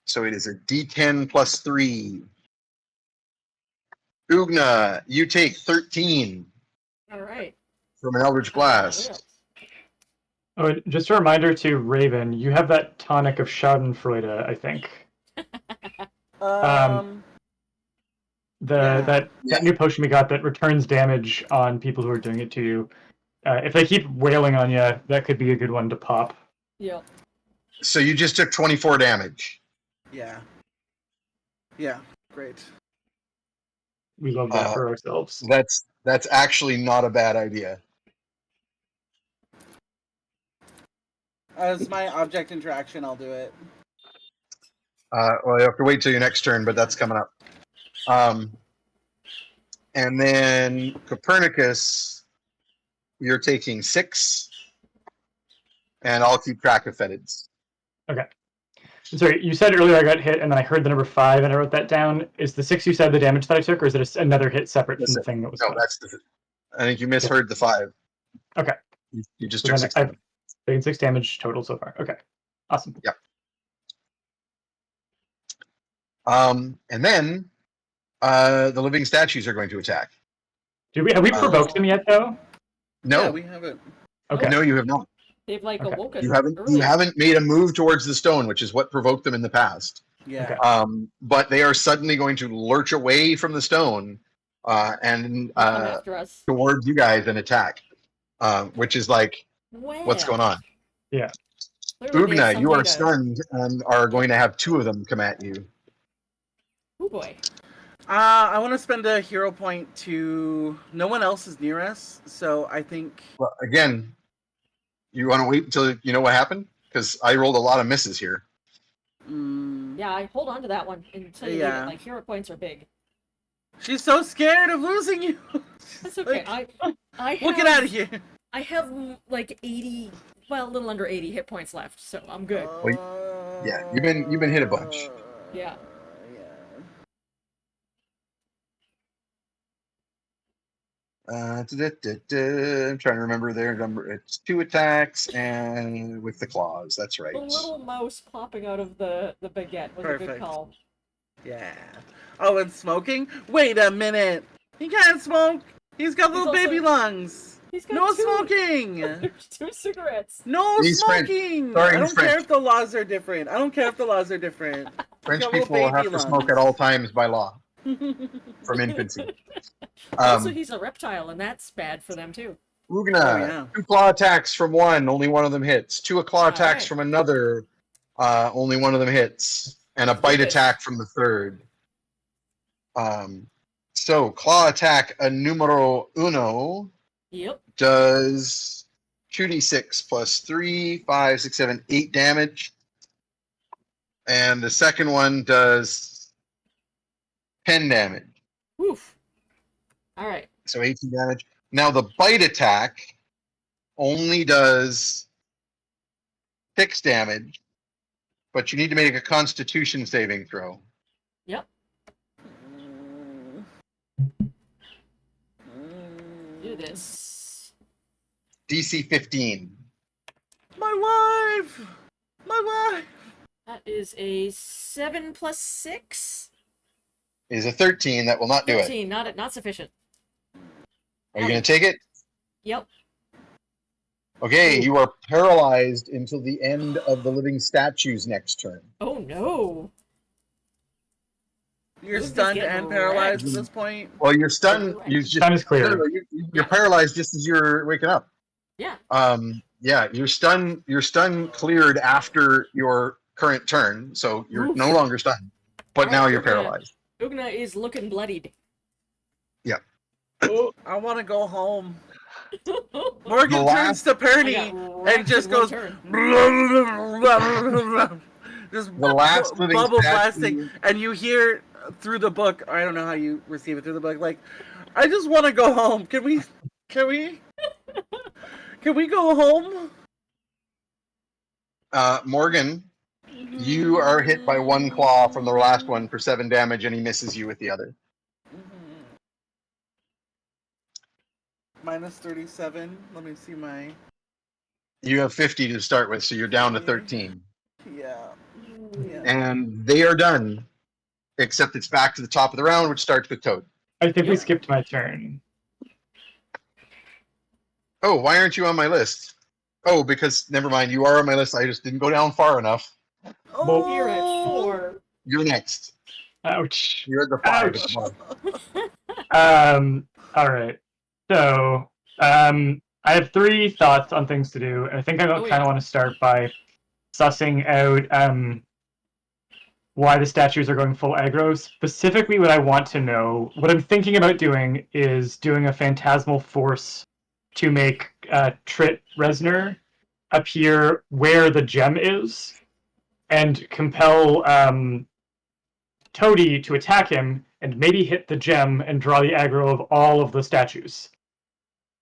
So it is a D10 plus 3. Oogna, you take 13 All right. from an Eldritch Blast. Oh, just a reminder to Raven, you have that tonic of Schadenfreude, I think. yeah. That new potion we got that returns damage on people who are doing it to you. If they keep wailing on you, that could be a good one to pop. Yep. So you just took 24 damage. Yeah. Yeah, great. We love that for ourselves. That's actually not a bad idea. As my object interaction, I'll do it. Well, you have to wait till your next turn, but that's coming up. And then Copernicus, you're taking 6, and I'll keep track of Fetids. Okay. Sorry, you said earlier I got hit, and then I heard the number 5, and I wrote that down. Is the 6 you said the damage that I took, or is it another hit separate from the thing that was? No, that's I think you misheard the 5. Okay. You just So took then 6 I've damage. taken 6 damage total so far. Okay. Awesome. Yeah. And then the living statues are going to attack. Have we provoked them yet, though? No, Yeah, we haven't. Okay. no, you have not. They've like Okay. awoken. You early. haven't made a move towards the stone, which is what provoked them in the past. Yeah. Okay. But they are suddenly going to lurch away from the stone and Come after us. towards you guys and attack, which is like, what's going on? Yeah. Clearly they have Oogna, you are some data. stunned and are going to have 2 of them come at you. Oh boy. I want to spend a hero point to. No one else is near us, so I think. Well, again, you want to wait until you know what happened? Because I rolled a lot of misses here. Yeah, I hold on to that one until you leave it. Like hero points are big. She's so scared of losing you. That's okay. I We'll get out of here. I have like 80, well, a little under 80 hit points left, so I'm good. Yeah, you've been hit a bunch. Yeah. I'm trying to remember their number. It's 2 attacks and with the claws. That's right. The little mouse popping out of the baguette was a good call. Yeah. Oh, and smoking? Wait a minute. He can't smoke. He's got little baby lungs. He's got no 2. smoking. There's 2 cigarettes. No He's smoking. Sorry, I don't he's care French. if the laws are different. I don't care if the laws are different. French He's got little people have baby to lungs. smoke at all times by law. from infancy. Also, he's a reptile, and that's bad for them too. Oogna, Oh, yeah. 2 claw attacks from one, only one of them hits. 2 claw attacks Alright. from another, only one of them hits. And a Let's do bite this. attack from the third. So claw attack a numero uno Yep. does 2d6 plus 3, 5, 6, 7, 8 damage. And the second one does 10 damage. Woof. All right. So 18 damage. Now the bite attack only does 6 damage, but you need to make a Constitution saving throw. Yep. Do this. DC 15. My wife! My wife! That is a 7 plus 6. Is a 13. That will not do it. 13. Not sufficient. Are you going to take it? Yep. Okay, you are paralyzed until the end of the living statue's next turn. Oh no. You're Who's stunned getting and paralyzed wrecked? at this point. Well, you're stunned. You just Stun is clear. no, you're paralyzed just as you're waking up. Yeah. Yeah, you're stunned. You're stunned cleared after your current turn, so you're Oof. no longer stunned. But now Alright, you're we're gonna- paralyzed. Oogna is looking bloodied. Oh, I want to go home. I Morgan The turns to Pernie got wrecked and just in one goes turn. just The last living bubble statue- blasting, and you hear through the book. I don't know how you receive it through the book. Like, I just want to go home. Can we go home? Morgan, you are hit by 1 claw from the last one for 7 damage, and he misses you with the other. Minus 37. Let me see my. You have 50 to start with, so you're down to 13. Yeah. Yeah. And they are done, except it's back to the top of the round, which starts with Toad. I think Yeah. we skipped my turn. Oh, why aren't you on my list? Oh, because never mind, you are on my list. I just didn't go down far enough. Oh, You're at 4. You're next. Ouch. You're at the 5 at Ouch. the bottom. All right. So, I have 3 thoughts on things to do, and I think I Oh, kind yeah. of want to start by sussing out why the statues are going full aggro. Specifically, what I want to know, what I'm thinking about doing, is doing a phantasmal force to make Trit Resner appear where the gem is, and compel Toady to attack him and maybe hit the gem and draw the aggro of all of the statues.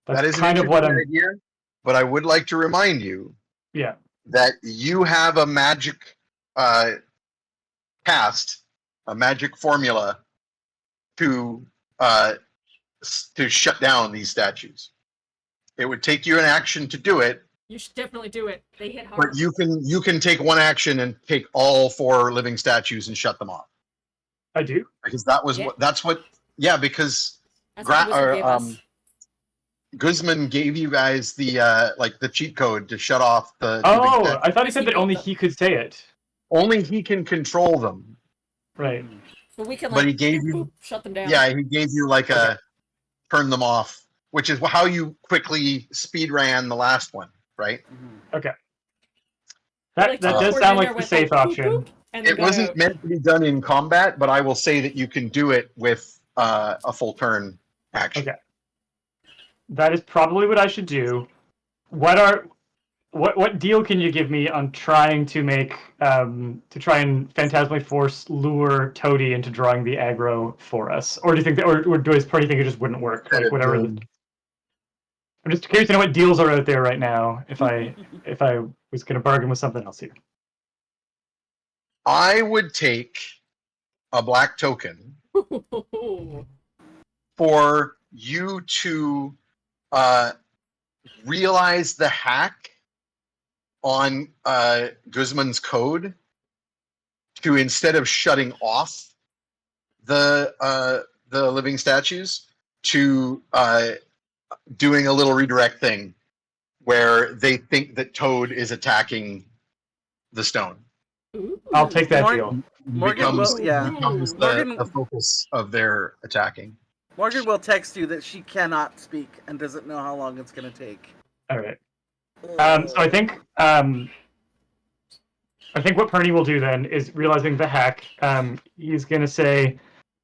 That's That is kind an of what interesting I'm. idea, but I would like to remind you Yeah. that you have a magic cast, a magic formula to shut down these statues. It would take you an action to do it, You should definitely do it. They hit hard. but you can take one action and take all 4 living statues and shut them off. I do. Because that was Yeah. that's what because That's what the wizard gave us. Guzman gave you guys the the cheat code to shut off the living Oh, statues. I thought he said that He only built he could say it. Only he can control them. Right. But we can but like he gave boop, you- boop, shut them down. Yeah, he gave you like a turn them off, which is how you quickly speed ran the last one, right? That Like, that does teleported in sound there, like the went safe boop, boop, option. boop, and then It got wasn't out. meant to be done in combat, but I will say that you can do it with a full turn action. Okay. That is probably what I should do. What deal can you give me on trying to make to try and phantasmally force lure Toady into drawing the aggro for us, or do you think that, or does Party think it just wouldn't work? Like whatever. I'm just curious to know what deals are out there right now. If I was going to bargain with something else here. I would take a black token for you to realize the hack on Guzman's code to, instead of shutting off the living statues, to doing a little redirect thing where they think that Toad is attacking the stone. Ooh. I'll take that deal. Morgan becomes, will, yeah. becomes Morgan- the focus of their attacking. Morgan will text you that she cannot speak and doesn't know how long it's going to take. All right. So I think what Pernie will do then is, realizing the hack, he's gonna say,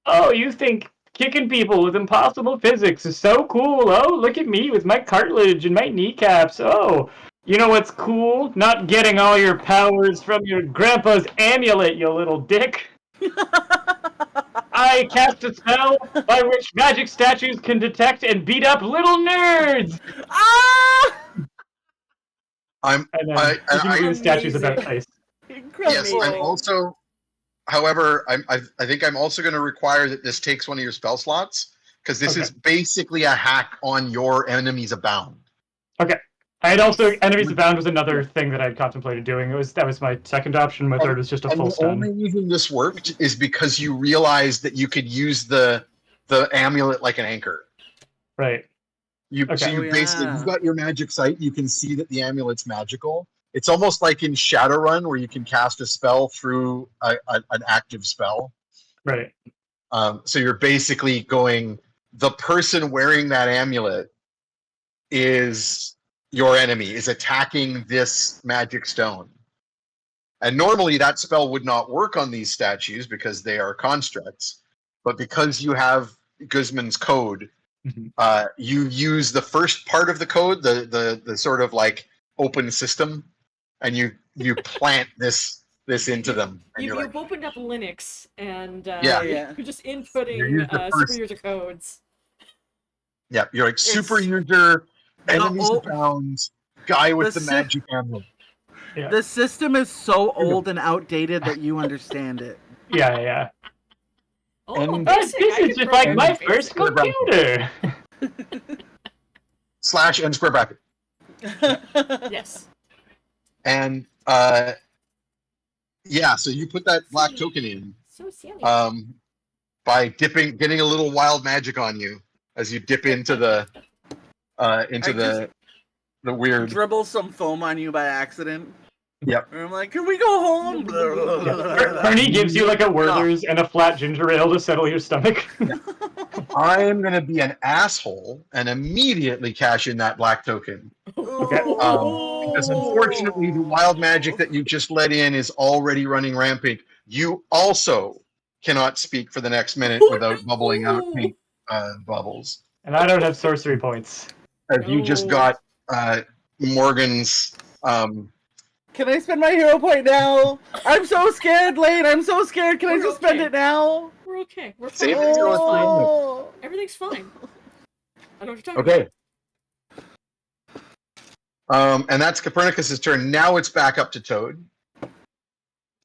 "Oh, you think kicking people with impossible physics is so cool? Oh, look at me with my cartilage and my kneecaps. Oh, you know what's cool? Not getting all your powers from your grandpa's amulet, you little dick. I cast a spell by which magic statues can detect and beat up little nerds." Ah! And then presumably the statue's about face. Incredible. Yes, I'm also. However, I think I'm also going to require that this takes one of your spell slots, because this is basically a hack on your enemies abound. Okay. I had also enemies abound was another thing that I'd contemplated doing. That was my second option. My third was just a full the stun. only reason this worked is because you realized that you could use the amulet like an anchor. Right. So you basically, you've got your magic sight. You can see that the amulet's magical. It's almost like in Shadowrun, where you can cast a spell through an active spell. Right. So you're basically going, the person wearing that amulet is your enemy, is attacking this magic stone. And normally that spell would not work on these statues because they are constructs. But because you have Guzman's code, you use the first part of the code, the sort of like open system, and you plant this into them. And You've opened up Linux, and Yeah. you're just inputting super user codes. Yeah, you're like super user, enemies abound, guy with the magic amulet. Yeah. The system is so old and outdated that you understand it. Yeah. Oh, And basic. This is just like my first computer. / and square bracket. Yes. And so you put that black token in. So silly. By getting a little wild magic on you as you dip into the weird. Dribble some foam on you by accident. Yep. And I'm like, can we go home? Pernie gives you like a Werther's and a flat ginger ale to settle your stomach. I'm gonna be an asshole and immediately cash in that black token. Okay. Because unfortunately, the wild magic that you just let in is already running rampant. You also cannot speak for the next minute without bubbling out pink bubbles. And I don't have sorcery points. As you just got Morgan's. Can I spend my hero point now? I'm so scared, Lane. I'm so scared. Can I just spend it now? We're okay. We're fine. Save it till it's fine. Everything's fine. I know what you're talking Okay. And that's Copernicus's turn. Now it's back up to Toad.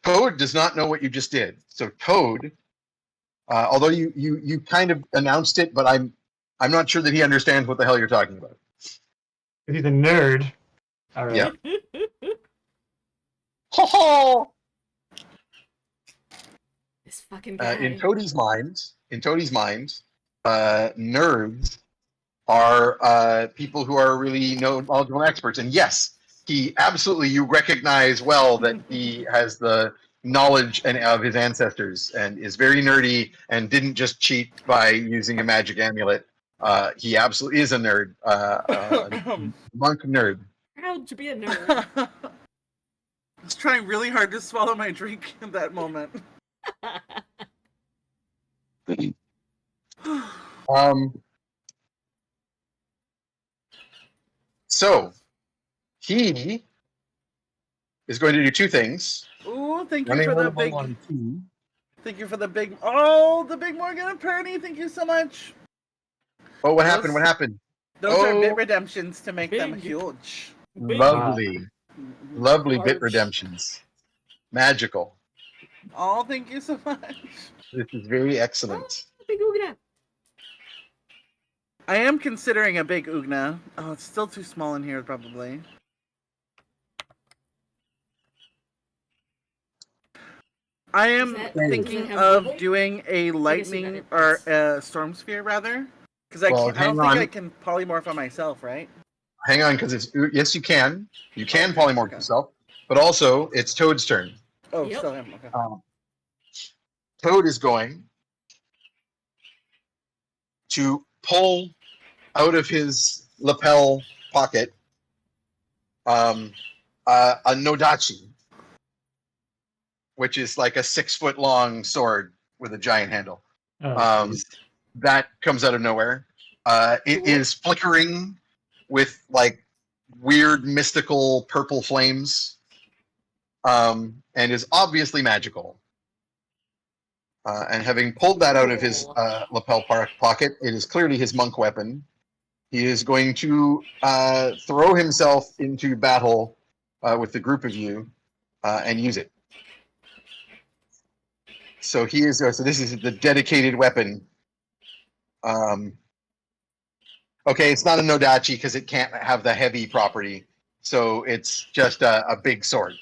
Toad does not know what you just did. So Toad, although you kind of announced it, but I'm not sure that he understands what the hell you're talking about. He's a nerd. All right. Yeah. Ho ho! This fucking guy. In Toadie's mind, nerds are people who are really knowledgeable experts. And yes, you recognize well that he has the knowledge of his ancestors and is very nerdy and didn't just cheat by using a magic amulet. He absolutely is a nerd, monk nerd. Proud to be a nerd. I was trying really hard to swallow my drink in that moment. So he is going to do two things. Ooh, thank you for the big. Thank you for the big. Oh, the big Morgan and Pernie. Thank you so much. Oh, what happened? What happened? Those are bit redemptions to make them huge. Lovely bit redemptions. Magical. Oh, thank you so much. This is very excellent. Big Oogna. I am considering a big Oogna. Oh, it's still too small in here, probably. I am thinking of doing a lightning or a storm sphere, rather, because I don't think I can polymorph on myself, right? Hang on, because yes, you can. You can polymorph yourself, but also it's Toad's turn. Oh, still him. Okay. Toad is going to pull out of his lapel pocket a Nodachi, which is like a 6-foot long sword with a giant handle. That comes out of nowhere. It is flickering with like weird mystical purple flames, and is obviously magical. And having pulled that out of his lapel pocket, it is clearly his monk weapon. He is going to throw himself into battle with the group of you and use it. So he is. So this is the dedicated weapon. Okay, it's not a Nodachi because it can't have the heavy property. So it's just a big sword.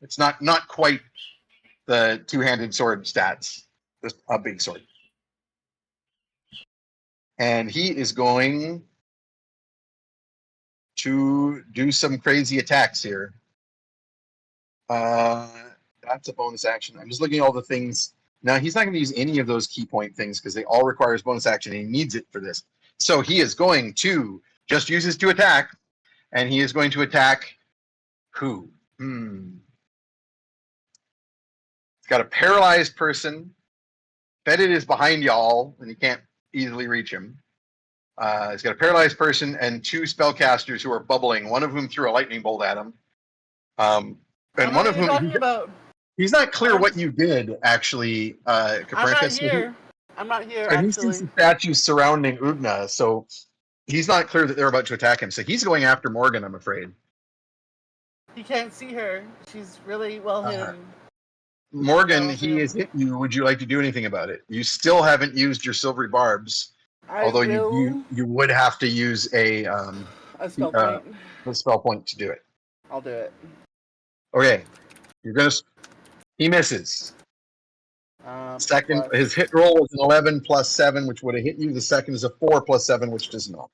It's not quite the two-handed sword stats. Just a big sword. And he is going to do some crazy attacks here. That's a bonus action. I'm just looking at all the things. Now, he's not going to use any of those key point things because they all require his bonus action, and he needs it for this. So he is going to just use his 2 attack, and he is going to attack who? He's got a paralyzed person. Fetid is behind y'all, and you can't easily reach him. He's got a paralyzed person and 2 spellcasters who are bubbling. One of whom threw a lightning bolt at him. And one of whom he's not clear what you did actually. Copernicus. I'm not here. And he sees the statues surrounding Oogna, so he's not clear that they're about to attack him. So he's going after Morgan, I'm afraid. He can't see her. She's really well hidden. Morgan, he has hit you. Would you like to do anything about it? You still haven't used your silvery barbs, although you would have to use a spell point. A spell point to do it. I'll do it. Okay, you're gonna. He misses. Second, his hit roll was an 11 plus 7, which would have hit you. The second is a 4 plus 7, which does not.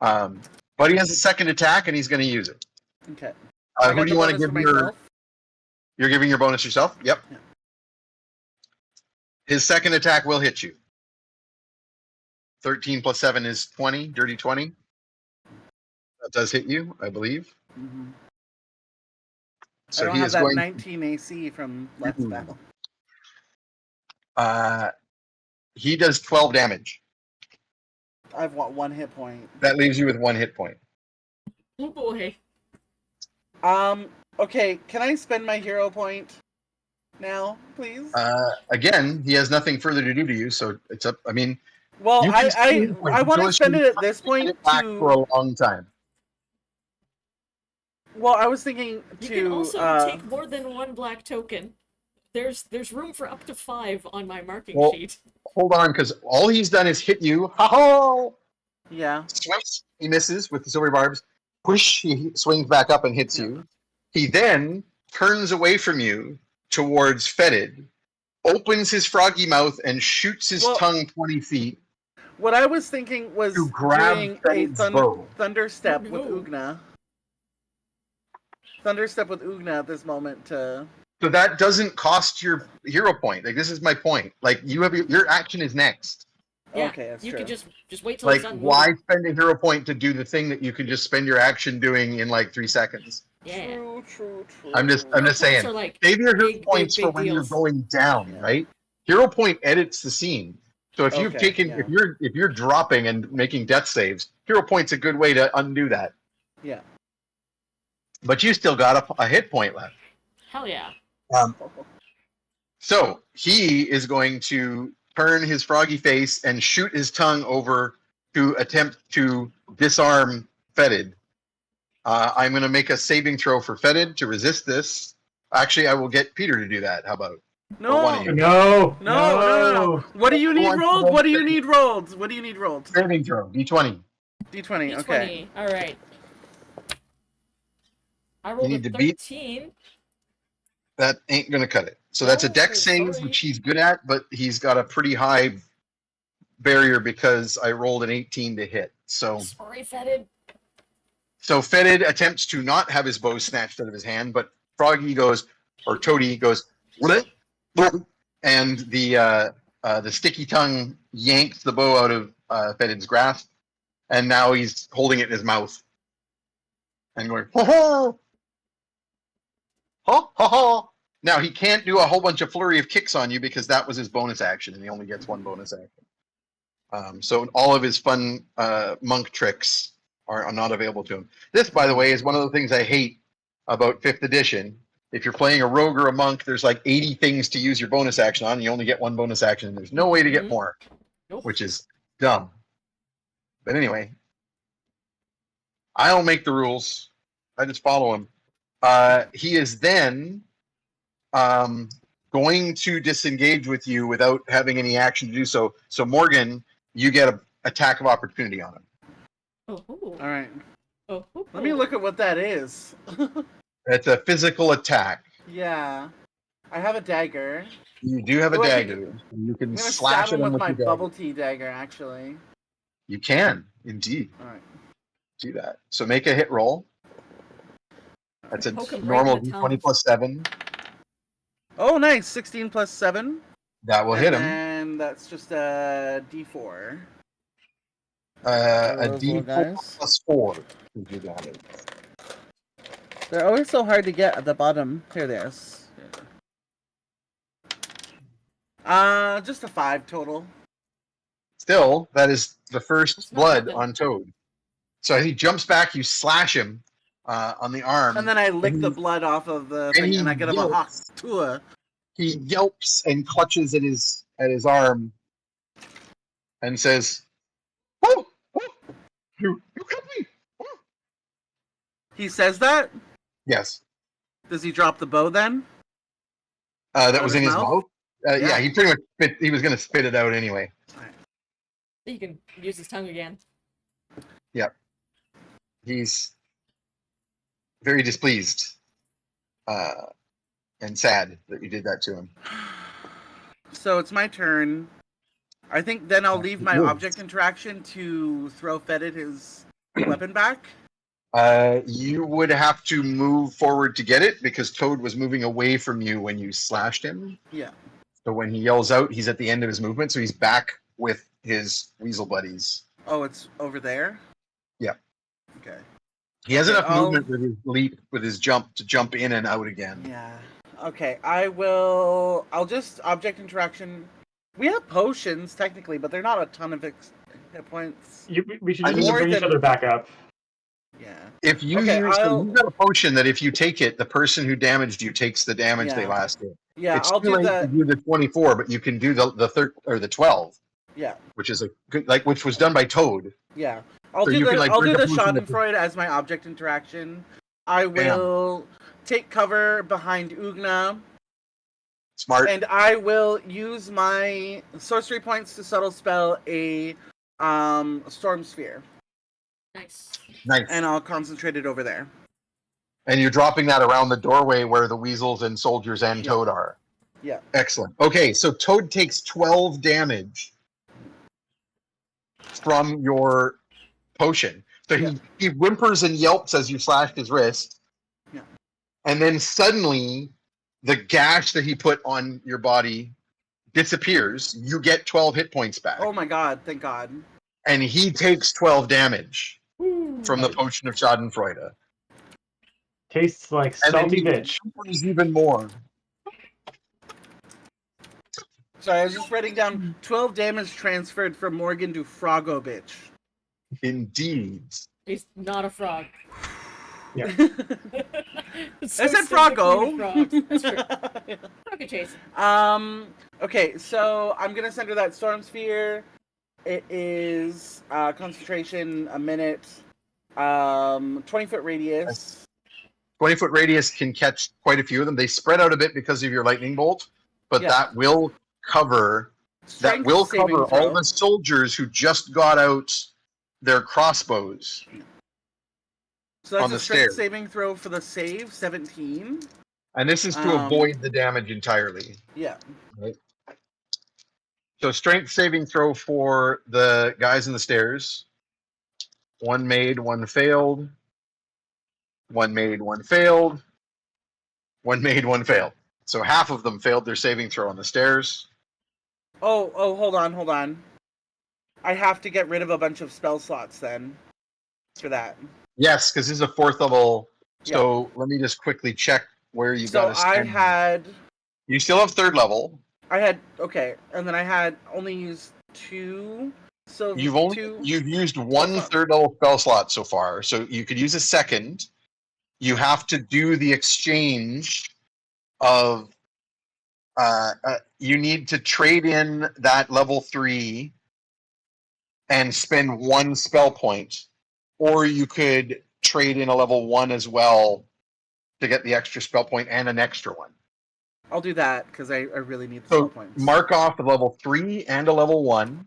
But he has a second attack, and he's going to use it. Okay. Who do you want to give your? You're giving your bonus yourself. Yep. Yeah. His second attack will hit you. 13 plus 7 is 20. Dirty 20. That does hit you, I believe. Mm-hmm. So I don't he have is that going 19 AC from Let's Battle. He does 12 damage. I've got 1 hit point. That leaves you with 1 hit point. Oh boy. Okay, can I spend my hero point now, please? Again, he has nothing further to do to you, so it's up. I mean, well, I want to spend it at this point for a long time. Well, I was thinking You can also take more than 1 black token. There's room for up to 5 on my marking sheet. Hold on, because all he's done is hit you. Ha-ha! Yeah. Swings, he misses with the silver barbs. Whoosh, he swings back up and hits you. He then turns away from you towards Fetid, opens his froggy mouth, and shoots his tongue 20 feet. What I was thinking was doing a thunder step with Oogna. Thunder step with Oogna at this moment to... So that doesn't cost your hero point. Like, this is my point. Like, you have your action is next. Yeah, okay, that's you true. could just wait till it's like, done. why spend a hero point to do the thing that you can just spend your action doing in like 3 seconds? Yeah. True. I'm just saying. Like save your hero points big for when deals. you're going down, right? Hero point edits the scene. So if you've taken, if you're dropping and making death saves, hero point's a good way to undo that. Yeah. But you still got a hit point left. Hell yeah. So he is going to turn his froggy face and shoot his tongue over to attempt to disarm Fetid. I'm going to make a saving throw for Fetid to resist this. Actually, I will get Peter to do that. How about? No. What do you need rolled? What do you need rolled? Saving throw. D20. D20. Okay. All right. I rolled a 13. That ain't going to cut it. So that's a dex save, which he's good at, but he's got a pretty high barrier because I rolled an 18 to hit. So sorry, Fetid. So Fetid attempts to not have his bow snatched out of his hand, but Froggy goes, or Toady goes, bleh, bleh, and the sticky tongue yanks the bow out of Fedid's grasp, and now he's holding it in his mouth and going, ho ho, ho ho ho. Now he can't do a whole bunch of flurry of kicks on you because that was his bonus action, and he only gets one bonus action. So all of his fun monk tricks are not available to him. This, by the way, is one of the things I hate about 5th edition. If you're playing a rogue or a monk, there's like 80 things to use your bonus action on, and you only get one bonus action, and there's no way to get more, Nope. which is dumb. But anyway, I don't make the rules. I just follow him. He is then going to disengage with you without having any action to do so. So Morgan, you get an attack of opportunity on him. Oh, All right. oh, Let me look at what that is. It's a physical attack. Yeah. I have a dagger. You do have a Oh, I dagger. think- You can I'm gonna slash stab it him with with my your dagger. bubble tea dagger, actually. You can indeed All right. do that. So make a hit roll. That's a Poke him right normal in the d20 tongue. plus 7. Oh, nice. 16 plus 7. That will hit him. And that's just a d4. A Those little d4 guys. plus 4 is your damage. They're always so hard to get at the bottom. Here it is. Just a 5 total. Still, that is the first That's not blood nothing. on Toad. So as he jumps back, you slash him on the arm. And then I lick And the he- blood off of the and thing, he and I get him a hot yelps. tour. He yelps and clutches at his arm and says, "Whoa, whoa, you cut me!" Whoa." He says that? Yes, Does he drop the bow then? that was in his mouth. Yeah, Yeah. he pretty much he was going to spit it out anyway. You can use his tongue again. He's very displeased and sad that you did that to him. So it's my turn. I think then I'll leave my Yes. object interaction to throw Fedid his weapon back. You would have to move forward to get it because Toad was moving away from you when you slashed him. Yeah. So when he yells out, he's at the end of his movement, so he's back with his weasel buddies. Oh, it's over there? Yeah. Okay. He has Okay, enough I'll- movement with his leap, with his jump, to jump in and out again. Yeah. Okay, I'll just object interaction. We have potions, technically, but they're not a ton of hit points. We should I just mean, bring each more other back up. Yeah. If you Okay, use, I'll- you've got a potion that if you take it, the person who damaged you takes the damage they Yeah. last did. Yeah, It's I'll too do late to the... do the 24, but you can do the 12, Yeah, which is a good, which was done by Toad. yeah. I'll So do you the, can, like, I'll do break the a potion that- Schadenfreude as my object interaction. I will take cover behind Oogna, Smart. and I will use my sorcery points to subtle spell a storm sphere, Nice. Nice. and I'll concentrate it over there. And you're dropping that around the doorway where the weasels and soldiers and Yeah. Toad are. Yeah. Excellent. Okay, so Toad takes 12 damage from your potion. So he whimpers and yelps as you slashed his wrist. Yeah. And then suddenly the gash that he put on your body disappears. You get 12 hit points back. Oh my god! Thank God. And he takes 12 damage Woo. from the potion of Schadenfreude. Tastes like And then salty he bitch. whimpers even more. Sorry, I was just writing down 12 damage transferred from Morgan to Froggo bitch. Indeed. He's not a frog. Yeah. It's I said specifically Froggo. with frogs. That's true. Froggy chase. Okay, so I'm gonna send her that storm sphere. It is concentration a minute, 20-foot radius. 20-foot radius can catch quite a few of them. They spread out a bit because of your lightning bolt, but Yeah. that will cover Strength saving all throw. the soldiers who just got out their crossbows. So that's on a the strength stairs. saving throw for the save, 17. And this is to avoid the damage entirely. Yeah. So strength saving throw for the guys in the stairs. One made, one failed. One made, one failed. One made, one failed. So half of them failed their saving throw on the stairs. Oh, hold on. I have to get rid of a bunch of spell slots then for that. Yes, because this is a 4th level. So let me just quickly check where you got to spend. You still have 3rd level. Okay, and then I had only used 2. So you've used 1 3rd level spell slot so far. So you could use a 2nd. You have to do the exchange of. You need to trade in that level 3 and spend 1 spell point, or you could trade in a level 1 as well to get the extra spell point and an extra one. I'll do that because I really need the spell points. Mark off a level 3 and a level 1,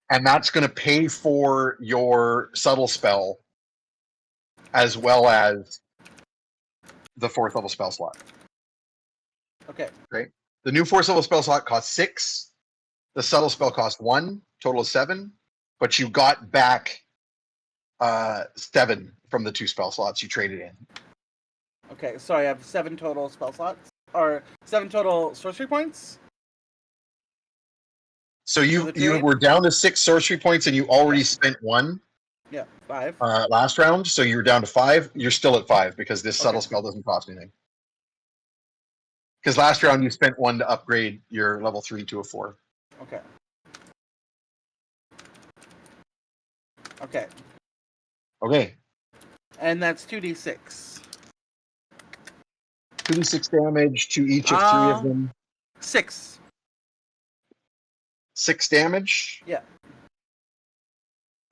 and that's going to pay for your subtle spell as well as the 4th level spell slot. Okay. The new 4th level spell slot costs 6. The subtle spell costs 1. Total of 7. But you got back 7 from the 2 spell slots you traded in. Okay, so I have 7 total spell slots, or 7 total sorcery points. So you were down to 6 sorcery points, and you already spent 1. Yeah, 5. Last round, so you're down to 5. You're still at 5 because this subtle spell doesn't cost anything. Because last round you spent 1 to upgrade your level 3 to a 4. Okay. Okay. Okay. And that's 2d6. 2d6 damage to each of 3 of them. 6. 6 damage? Yeah.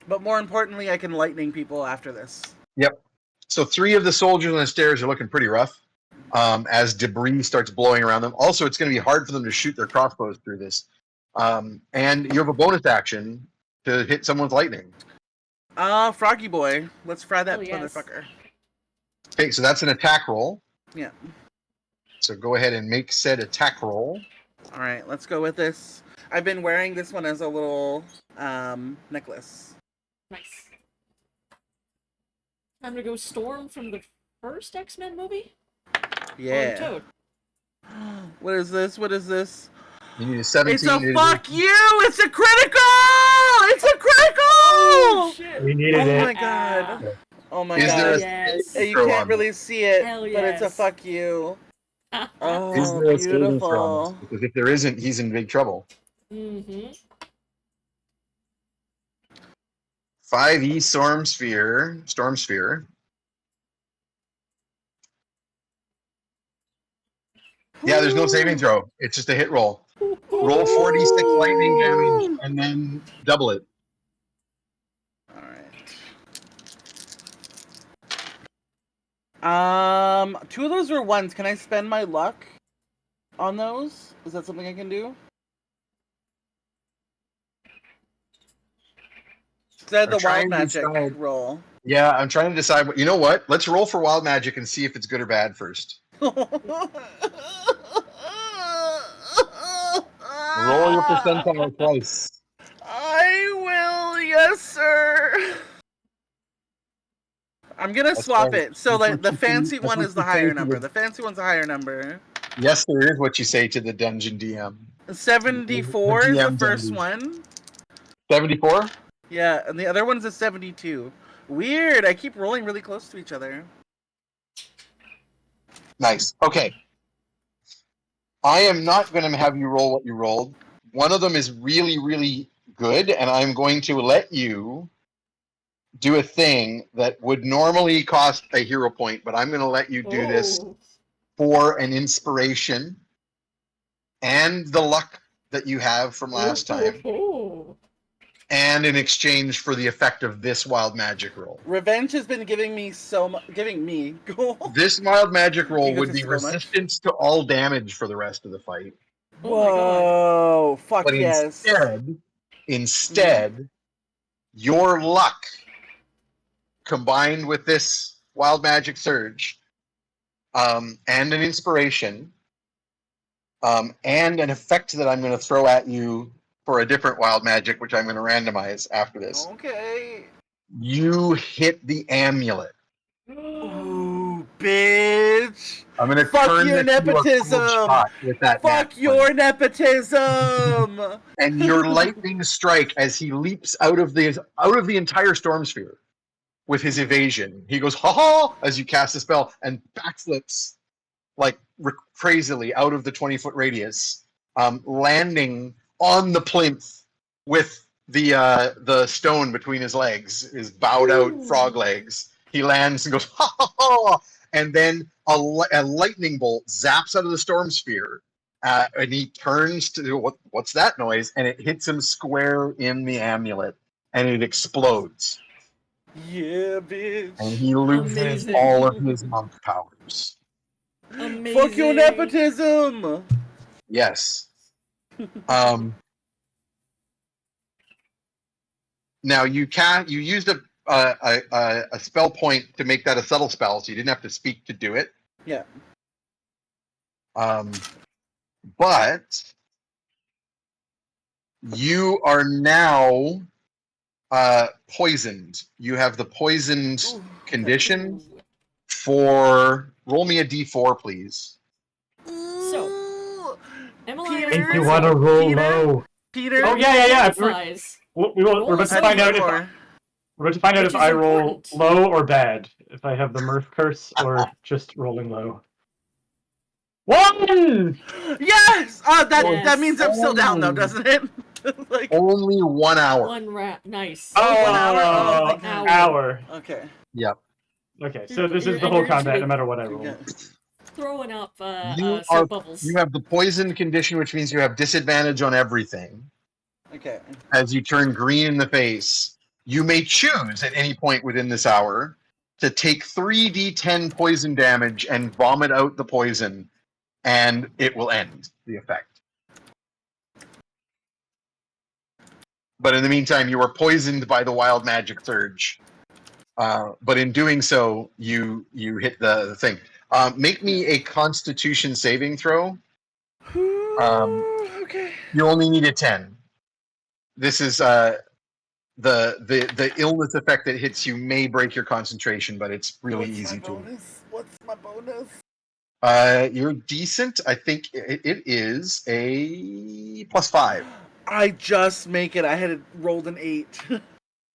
But more importantly, I can lightning people after this. Yep. So 3 of the soldiers on the stairs are looking pretty rough as debris starts blowing around them. Also, it's going to be hard for them to shoot their crossbows through this. And you have a bonus action to hit someone with lightning. Froggy boy. Let's fry that motherfucker. Okay, so that's an attack roll. Yeah. So go ahead and make said attack roll. All right, let's go with this. I've been wearing this one as a little necklace. Nice. Time to go Storm from the first X-Men movie? Yeah. Toad. What is this? You need a 17. It's a fuck you! It's a critical! It's a critical! Oh, shit. We needed it. Oh my god. Oh my Is god. there a yes. You can't really see it, Hell but it's a yes. fuck you. Oh, Is there a saving throw on beautiful. this? Because if there isn't, he's in big trouble. Mm-hmm. 5e Storm Sphere. Yeah, there's no saving throw. It's just a hit roll. Roll 4d6 lightning damage and then double it. Alright. 2 of those were 1s. Can I spend my luck on those? Is that something I can do? Instead of the wild magic roll. Yeah, I'm trying to decide what. You know what? Let's roll for wild magic and see if it's good or bad first. Roll your percentile twice. I will, yes, sir. I'm gonna swap it. So like the fancy one is the higher number. The fancy one's a higher number. Yes, there is what you say to the dungeon DM. 74 is the first one. 74? Yeah, and the other one's a 72. Weird. I keep rolling really close to each other. Nice. Okay. I am not going to have you roll what you rolled. One of them is really, really good, and I'm going to let you do a thing that would normally cost a hero point, but I'm going to let you do this for an inspiration and the luck that you have from last time, and in exchange for the effect of this wild magic roll. Revenge has been giving me so much. Giving me gold. This wild magic roll would be resistance to all damage for the rest of the fight. Whoa! Fuck but yes. Instead, your luck combined with this wild magic surge, and an inspiration, and an effect that I'm going to throw at you for a different wild magic, which I'm going to randomize after this. Okay. You hit the amulet. Ooh, bitch. I'm gonna Fuck turn your this into a cold nepotism. shot with that Fuck nat your 20. nepotism. And your lightning strike as he leaps out of the entire storm sphere with his evasion. He goes ha ha as you cast the spell and backflips like crazily out of the 20-foot radius, landing on the plinth with the stone between his legs, his bowed out frog legs. He lands and goes ha ha ha, and then a lightning bolt zaps out of the storm sphere, and he turns to what's that noise, and it hits him square in the amulet, and it explodes, Yeah, bitch. and he loses Amazing. all of his monk powers. Amazing. Fuck your nepotism. Yes. Now you used a spell point to make that a subtle spell, so you didn't have to speak to do it. Yeah. But you are now poisoned. You have the poisoned Ooh, condition for. Roll me a d4, please. So, Emily, Peter, I Think you was want to also- roll Peter? low? Peter. Oh yeah. Qualifies. We're about to find out if Which I is roll important. low or bad. If I have the Murph curse or just rolling low. 1! Yes! That Yes. means I'm still down though, doesn't it? Like Only 1 hour. One nice. Oh, 1 hour? Oh, thank God. hour. Okay. Yep. Okay, so this is the And whole you're combat, usually no matter what I roll. Okay. throwing up You soap bubbles. You have the poison condition, which means you have disadvantage on everything. Okay. As you turn green in the face, you may choose at any point within this hour to take 3d10 poison damage and vomit out the poison, and it will end the effect. But in the meantime, you are poisoned by the wild magic surge. But in doing so, you hit the thing. Make me a Constitution saving throw. Okay. You only need a 10. This is the illness effect that hits you may break your concentration, but it's really easy to. What's my bonus? You're decent. I think it is a +5. I just make it. I had rolled an 8.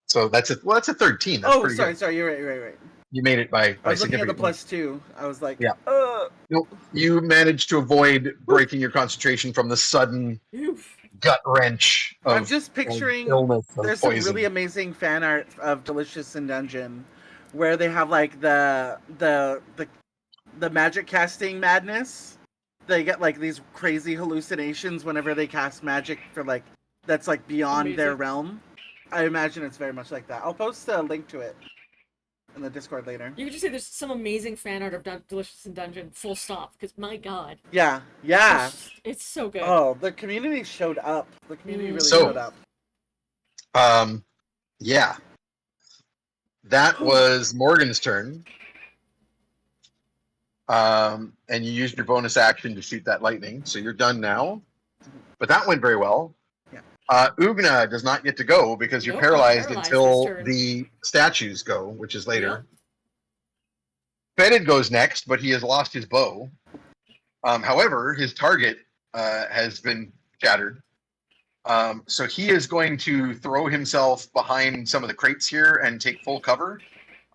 So that's a 13. That's pretty good. Sorry. You're right. You made it by I was looking at the significantly. +2. I was like, Yeah. Nope. You managed to avoid breaking your concentration from the sudden Oof. gut wrench of I'm just picturing. illness of There's poison. some really amazing fan art of Delicious in Dungeon, where they have like the magic casting madness. They get like these crazy hallucinations whenever they cast magic for like that's like beyond their Amazing. realm. I imagine it's very much like that. I'll post a link to it in the Discord later. You could just say there's some amazing fan art of Delicious in Dungeon, full stop, because my god. Yeah. It's so good. Oh, the community showed up. The community really So- showed up. Yeah. That was Morgan's turn. And you used your bonus action to shoot that lightning, so you're done now. But that went very well. Yeah. Oogna does not get to go because you're Nope, paralyzed paralyzed until this turn. the statues go, which is later. Fetid goes next, but he has lost his bow. However, his target has been shattered. So he is going to throw himself behind some of the crates here and take full cover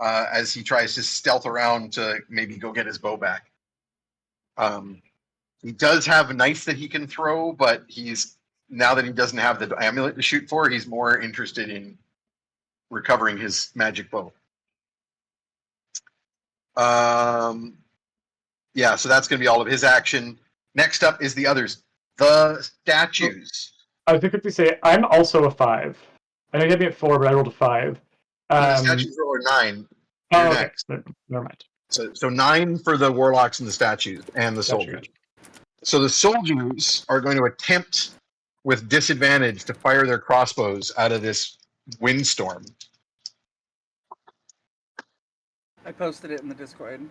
as he tries to stealth around to maybe go get his bow back. He does have a knife that he can throw, but now that he doesn't have the amulet to shoot for, he's more interested in recovering his magic bow. Yeah, so that's going to be all of his action. Next up is the others. The statues. I was going to say, I'm also a 5. I know you had me at 4, but I rolled a 5. The statues roll a 9. Oh, You're okay. next. Never mind. So 9 for the warlocks and the statues and the soldiers. Gotcha. So the soldiers are going to attempt with disadvantage to fire their crossbows out of this windstorm. I posted it in the Discord.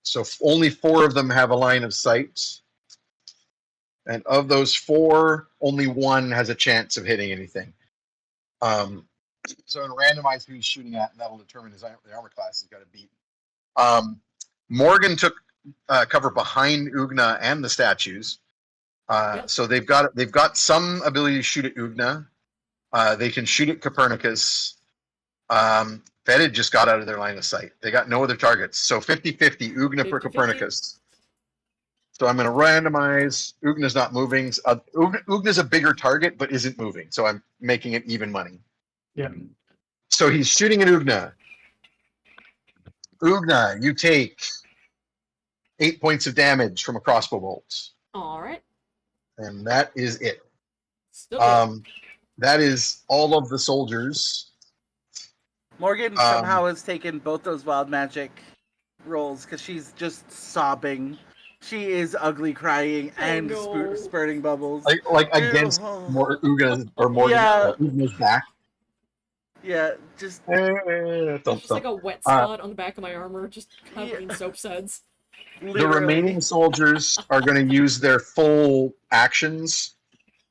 So only 4 of them have a line of sight. And of those 4, only 1 has a chance of hitting anything. So in randomize who he's shooting at, and that'll determine the armor class he's got to beat. Morgan took cover behind Oogna and the statues. Yep. So they've got some ability to shoot at Oogna. They can shoot at Copernicus. Fetid just got out of their line of sight. They got no other targets. So 50-50, Oogna for 50-50. Copernicus. So I'm going to randomize. Oogna's not moving. Oogna's a bigger target, but isn't moving. So I'm making it even money. Yeah. So he's shooting at Oogna. Oogna, you take 8 points of damage from a crossbow bolt. All right. And that is it. Still good. That is all of the soldiers. Morgan somehow has taken both those wild magic rolls because she's just sobbing. She is ugly crying and spurting bubbles. Like against Oogna's or Morgan, Oogna's back. Yeah, just Just like a wet spot on the back of my armor, just covered in soap suds. The remaining soldiers are going to use their full actions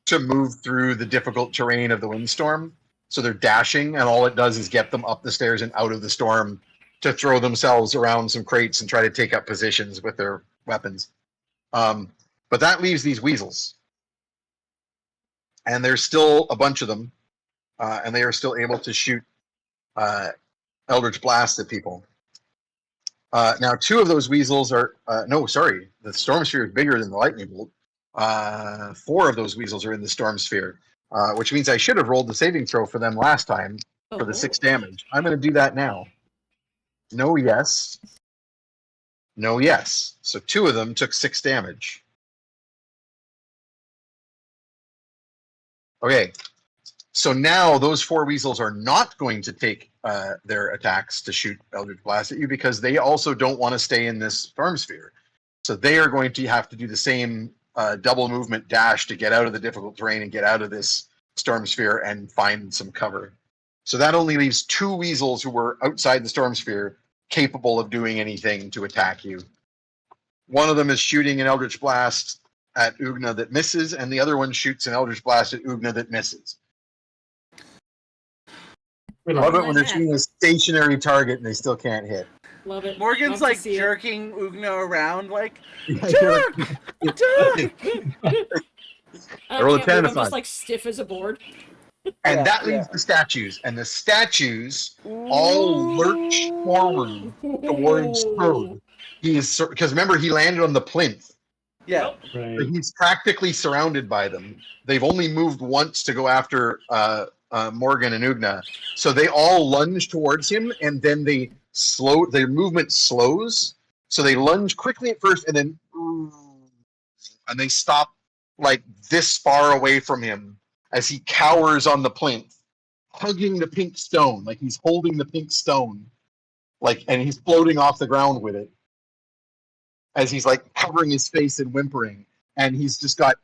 to move through the difficult terrain of the windstorm. So they're dashing, and all it does is get them up the stairs and out of the storm to throw themselves around some crates and try to take up positions with their weapons. But that leaves these weasels. And there's still a bunch of them, and they are still able to shoot Eldritch Blast at people. Now, 2 of those weasels are... the Storm Sphere is bigger than the Lightning Bolt. 4 of those weasels are in the Storm Sphere, which means I should have rolled the saving throw for them last time for the 6 damage. I'm going to do that now. No, yes. No, yes. So 2 of them took 6 damage. Okay. So now those 4 weasels are not going to take their attacks to shoot Eldritch Blast at you because they also don't want to stay in this Storm Sphere. So they are going to have to do the same double movement dash to get out of the difficult terrain and get out of this Storm Sphere and find some cover. So that only leaves 2 weasels who were outside the Storm Sphere capable of doing anything to attack you. One of them is shooting an Eldritch Blast at Oogna that misses, and the other one shoots an Eldritch Blast at Oogna that misses. I love it when they're shooting a stationary target and they still can't hit. Love it. Morgan's Love like to see jerking Oogna around, like, Jerk! jerk! I roll a can't 10 believe to I'm just find. like stiff as a board. And that leaves the statues. And the statues all lurch forward towards Toad. He is, because remember, he landed on the plinth. Yeah. Right. So he's practically surrounded by them. They've only moved once to go after Morgan and Oogna. So they all lunge towards him, and then their movement slows. So they lunge quickly at first, and then they stop like this far away from him as he cowers on the plinth, hugging the pink stone, like he's holding the pink stone, and he's floating off the ground with it, as he's like covering his face and whimpering, and he's just got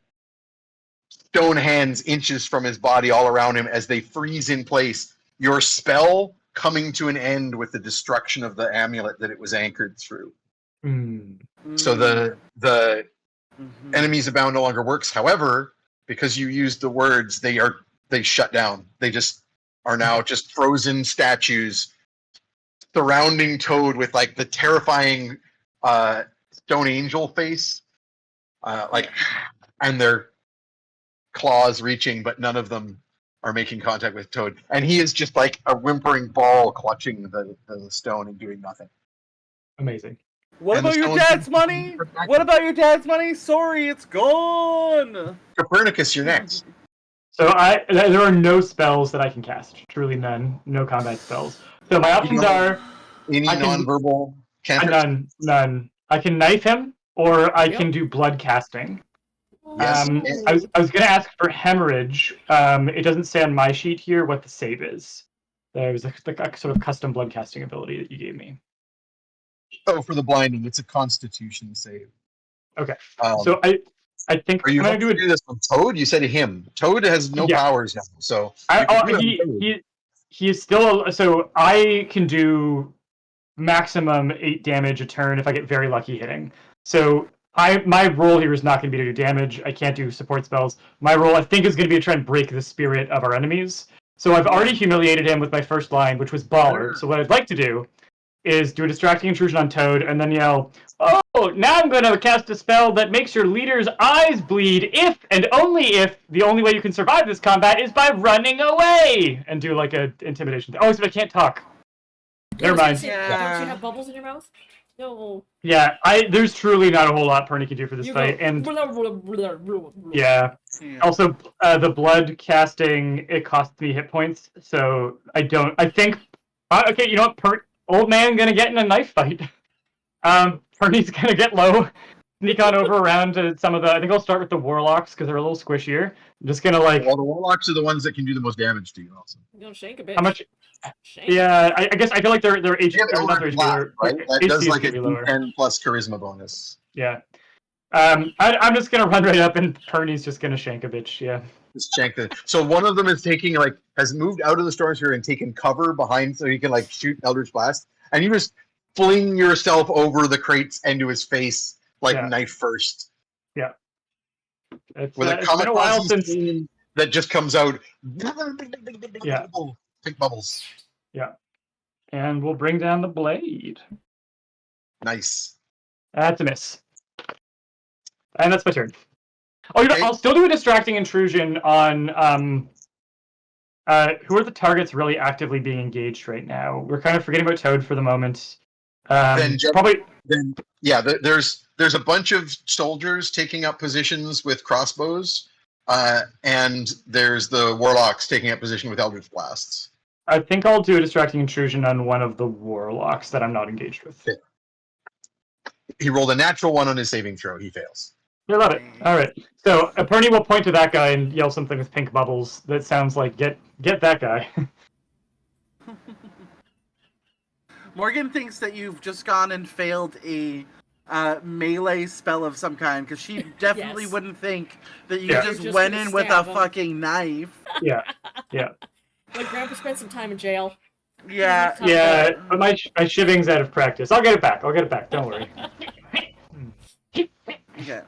stone hands inches from his body all around him as they freeze in place. Your spell coming to an end with the destruction of the amulet that it was anchored through. So the enemies abound no longer works. However, because you used the words, they shut down. They just are now just frozen statues surrounding Toad with like the terrifying stone angel face, and their claws reaching, but none of them are making contact with Toad. And he is just like a whimpering ball clutching the stone and doing nothing. Amazing. What about your dad's money? What about your dad's money? Sorry, it's gone. Copernicus, you're next. So there are no spells that I can cast. Truly none. No combat spells. So my options are Any non-verbal cantrips? None. I can knife him, or I can do blood casting. Yes. I was going to ask for hemorrhage. It doesn't say on my sheet here what the save is. There's a sort of custom blood casting ability that you gave me. Oh, for the blinding, it's a Constitution save. Okay. So I think are you going going to do this with Toad? You said him. Toad has no powers now, so he is still. So I can do maximum 8 damage a turn if I get very lucky hitting. So my role here is not going to be to do damage. I can't do support spells. My role, I think, is going to be to try and break the spirit of our enemies. So I've already humiliated him with my first line, which was Baller. So what I'd like to do is do a distracting intrusion on Toad, and then yell, "Oh, now I'm going to cast a spell that makes your leader's eyes bleed if and only if the only way you can survive this combat is by running away!" And do like a intimidation thing. Oh, so I can't talk. Yeah, I Never was gonna mind. say, Yeah. don't you have bubbles in your mouth? No. Yeah, there's truly not a whole lot Pernie can do for this You fight, go. and Blah, blah, blah, blah, blah. yeah. Yeah. Also, the blood casting, it costs me hit points, so I think. Okay, you know what? Old man gonna get in a knife fight. Pernie's gonna get low, sneak on over around to some of the. I think I'll start with the warlocks because they're a little squishier. I'm just gonna like. Well, the warlocks are the ones that can do the most damage to you. Also, You gonna shank a bitch. How much? Shank. Yeah, I guess I feel like their HP, they have or not their Eldritch HP, Blast, their right? That HP does is like gonna a be lower. D10 plus charisma bonus. Yeah. I'm just gonna run right up, and Pernie's just gonna shank a bitch. Yeah. Just check the. So one of them is has moved out of the storm sphere and taken cover behind, so he can like shoot Eldritch Blast, and you just fling yourself over the crates into his face like Yeah. knife first. Yeah. It's With a been a while kamikaze since. scene that just comes out. Yeah. Big bubbles. Yeah. And we'll bring down the blade. Nice. That's a miss. And that's my turn. Oh, you know, Okay. I'll still do a distracting intrusion on who are the targets really actively being engaged right now? We're kind of forgetting about Toad for the moment. Probably. Then yeah, there's a bunch of soldiers taking up positions with crossbows, and there's the warlocks taking up position with Eldritch Blasts. I think I'll do a distracting intrusion on one of the warlocks that I'm not engaged with. Yeah. He rolled a natural one on his saving throw. He fails. I love it. All right. So Pernie will point to that guy and yell something with pink bubbles that sounds like "Get that guy." Morgan thinks that you've just gone and failed a melee spell of some kind, because she definitely Yes. wouldn't think that you Yeah. just You're just went gonna in with a stab him. fucking knife. Yeah. Like Grandpa spent some time in jail. Yeah. Yeah. But my shiving's out of practice. I'll get it back. Don't worry. Okay.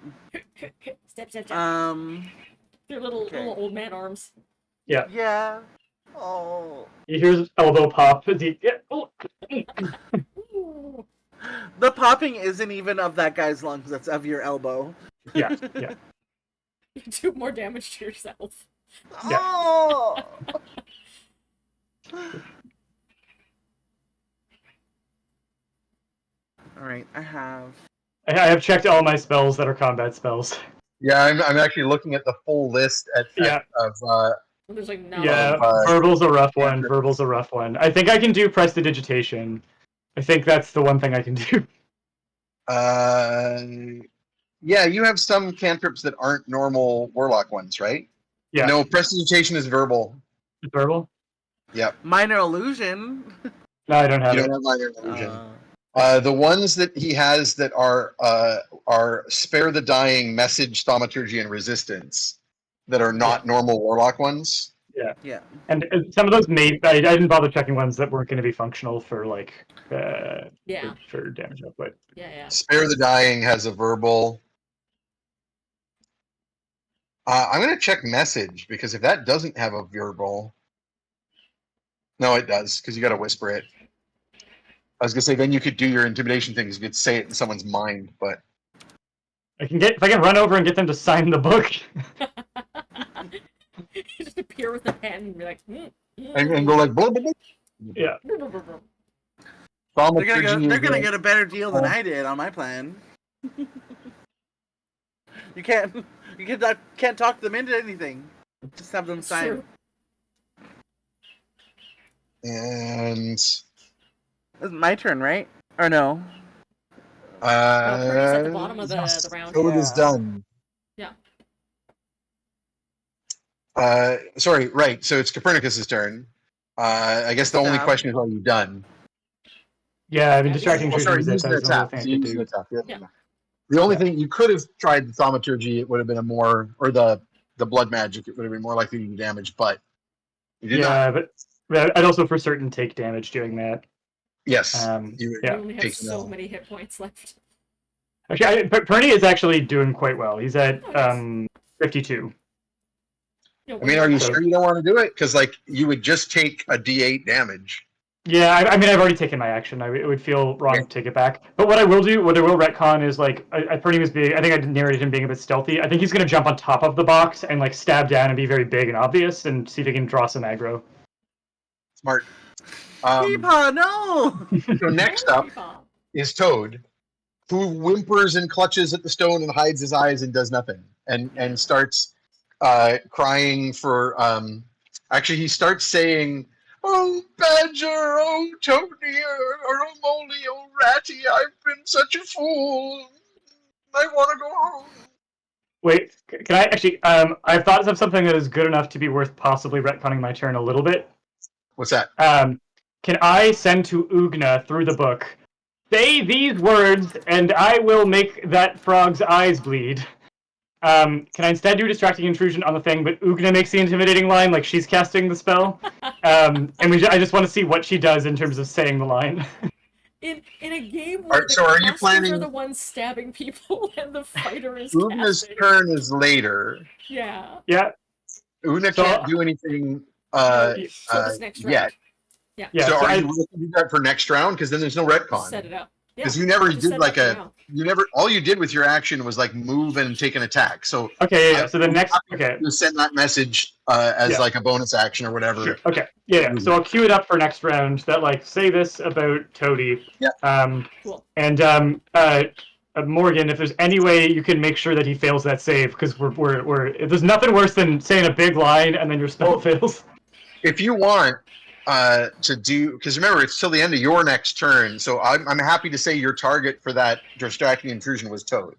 Step. Their little old man arms. Yeah. Oh. You hear his elbow pop. Ooh. The popping isn't even of that guy's lungs, that's of your elbow. Yeah. You do more damage to yourself. Yeah. Oh! Alright, I have checked all my spells that are combat spells. Yeah, I'm actually looking at the full list of There's like no. Yeah, Verbal's a rough one. I think I can do prestidigitation. I think that's the one thing I can do. Yeah, you have some cantrips that aren't normal warlock ones, right? Yeah. No, prestidigitation is verbal. Verbal? Yep. minor illusion. No, I don't have You it. don't have minor illusion. The ones that he has that are spare the dying, message, thaumaturgy, and resistance that are not normal warlock ones. Yeah. And some of those I didn't bother checking ones that weren't going to be functional for like for damage output. Yeah. Spare the dying has a verbal. I'm going to check message, because if that doesn't have a verbal, no, it does, because you got to whisper it. I was going to say then you could do your intimidation things. You could say it in someone's mind, but If I can run over and get them to sign the book. You just appear with a pen and be like, and go like blah, blah, blah. Yeah. They're gonna get a better deal than I did on my plan. You can't talk them into anything. Just have them sign. True. And It's my turn, right? Or no? Pernie's at the bottom of the round. Code is done. Yeah. Sorry, right. So it's Copernicus's turn. I guess the only question is, are you done? Yeah, I mean, distracting Oh, sorry, intrusion is use an attack. that Use an attack. Yeah. The only thing you could have tried the thaumaturgy, it would have been or the blood magic, it would have been more likely to do damage, but you did not. But I'd also for certain take damage doing that. Yes. You only have so many hit points left. Actually, Pernie is actually doing quite well. He's at 52. I mean, are you sure you don't want to do it? Because you would just take a D8 damage. Yeah, I mean, I've already taken my action. It would feel wrong to take it back. But what I will do, what I will retcon is like, I pretty much I think I narrated him being a bit stealthy. I think he's gonna jump on top of the box and like stab down and be very big and obvious, and see if he can draw some aggro. Smart. Peepaw, no! So next up is Toad, who whimpers and clutches at the stone and hides his eyes and does nothing, and starts crying for. Actually, he starts saying, "Oh, Badger, oh, Tony, oh, Molly, oh, Ratty, I've been such a fool. I want to go home." Wait, can I actually? I've thought of something that is good enough to be worth possibly retconning my turn a little bit. What's that? Can I send to Oogna through the book? Say these words, and I will make that frog's eyes bleed. Can I instead do distracting intrusion on the thing, but Oogna makes the intimidating line like she's casting the spell? I just want to see what she does in terms of saying the line. In a game where the are you casters planning? are the ones stabbing people and the fighter is Oogna's casting. turn is later. Yeah. Yeah. Oogna can't do anything So this next round. yet. Yeah. So are you looking to do that for next round? Because then there's no retcon. Set it up. Because you never did like all you did with your action was like move and take an attack. So okay, yeah. So the next, you send that message as like a bonus action or whatever. Sure. Okay, yeah. So I'll queue it up for next round. That like say this about Toady. Yeah. Cool. And Morgan, if there's any way you can make sure that he fails that save, because we're there's nothing worse than saying a big line and then your spell fails. If you want to do, because remember it's till the end of your next turn, so I'm happy to say your target for that distracting intrusion was Toad.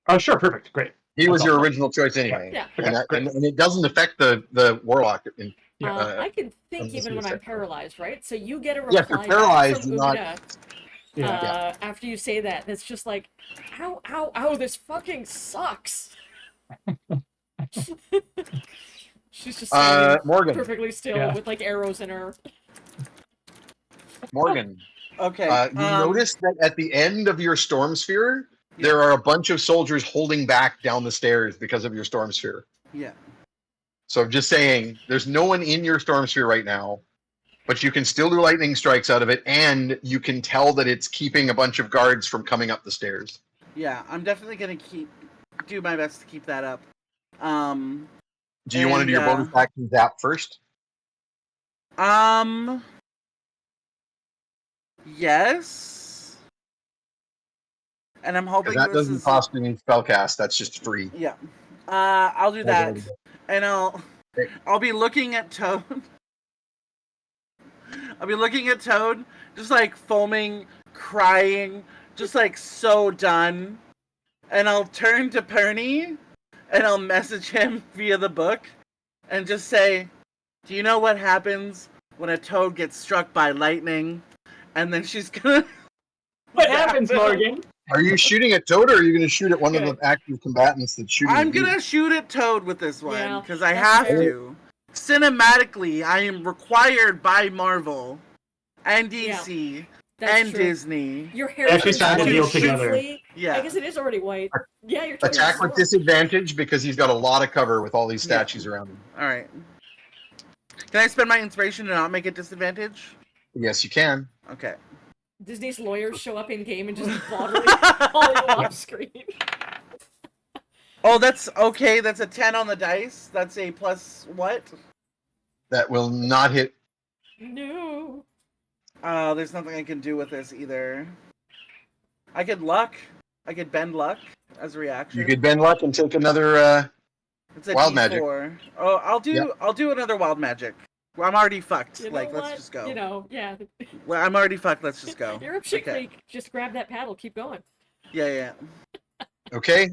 Oh sure, perfect, great. He was your original choice anyway. Yeah. And it doesn't affect the warlock. I can think even when I'm paralyzed, right? So you get a reply if you're paralyzed, from Oogna, after you say that. That's just like, ow, ow, ow, this fucking sucks. She's just Morgan. perfectly still with like arrows in her. Morgan. Okay. You notice that at the end of your storm sphere, there are a bunch of soldiers holding back down the stairs because of your storm sphere. Yeah. So I'm just saying, there's no one in your storm sphere right now, but you can still do lightning strikes out of it, and you can tell that it's keeping a bunch of guards from coming up the stairs. Yeah, I'm definitely gonna do my best to keep that up. Do you want to do your bonus action zap first? Yes. And I'm hoping that doesn't cost any spellcast. That's just free. Yeah. I'll do that, and I'll be looking at Toad. I'll be looking at Toad, just like foaming, crying, just like so done. And I'll turn to Pernie, and I'll message him via the book, and just say, "Do you know what happens when a toad gets struck by lightning?" And then she's gonna. What happens, Morgan? Are you shooting at Toad, or are you going to shoot at one of the active combatants that's shooting? I'm gonna shoot at Toad with this one because I have to. Cinematically, I am required by Marvel and DC and Disney. Your hair actually trying to deal together. Yeah, I guess it is already white. Yeah, you're attack with disadvantage because he's got a lot of cover with all these statues around him. All right. Can I spend my inspiration and not make it disadvantage? Yes, you can. Okay. Disney's lawyers show up in game and just bodily call you off screen. Oh, that's okay. That's a 10 on the dice. That's a plus what? That will not hit. No. There's nothing I can do with this either. I could luck. I could bend luck as a reaction. You could bend luck and take another it's a wild D4. magic. Oh, I'll do another wild magic. Well, I'm already fucked. Let's just go. Well, I'm already fucked. Let's just go. You're up shit creek. Just grab that paddle. Keep going. Yeah. Okay.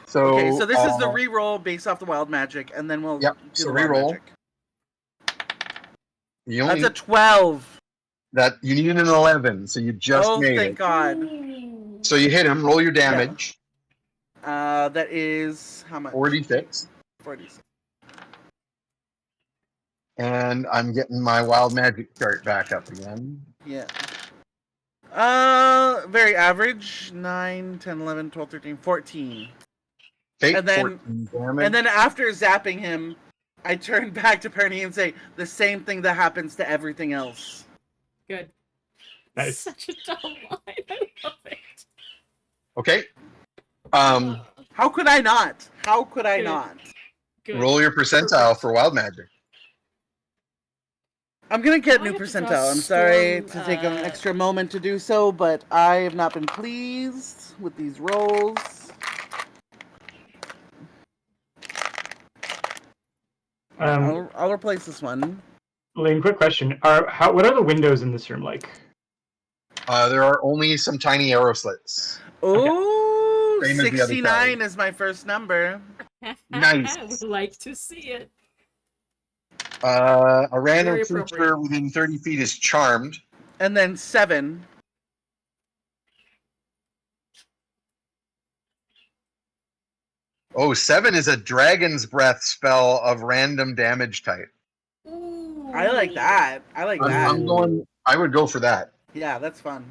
So this is the re-roll based off the wild magic, and then we'll do the re-roll. wild magic. That's a 12. That you needed an 11, so you just made it. Oh, thank God. So you hit him. Roll your damage. Yeah. That is how much? 46. 46. And I'm getting my wild magic chart back up again. Yeah. Very average. 9, 10, 11, 12, 13, 14. Okay, and then 14 damage. And then after zapping him, I turn back to Pernie and say the same thing that happens to everything else. Good. Nice. Such a dumb line. I love it. Okay. How could I not? How could I Good. not? Good. Roll your percentile Perfect. for wild magic. I'm gonna get I new have to draw percentile. I'm sorry storm, to take an extra moment to do so, but I have not been pleased with these rolls. I'll replace this one. Lane, quick question: what are the windows in this room like? There are only some tiny arrow slits. Oh, Same as the other 69 is my first number. Nice. I would like to see it. A random Very creature appropriate. within 30 feet is charmed. And then 7. Oh, 7 is a dragon's breath spell of random damage type. Ooh. I like that. I like that. I would go for that. Yeah, that's fun.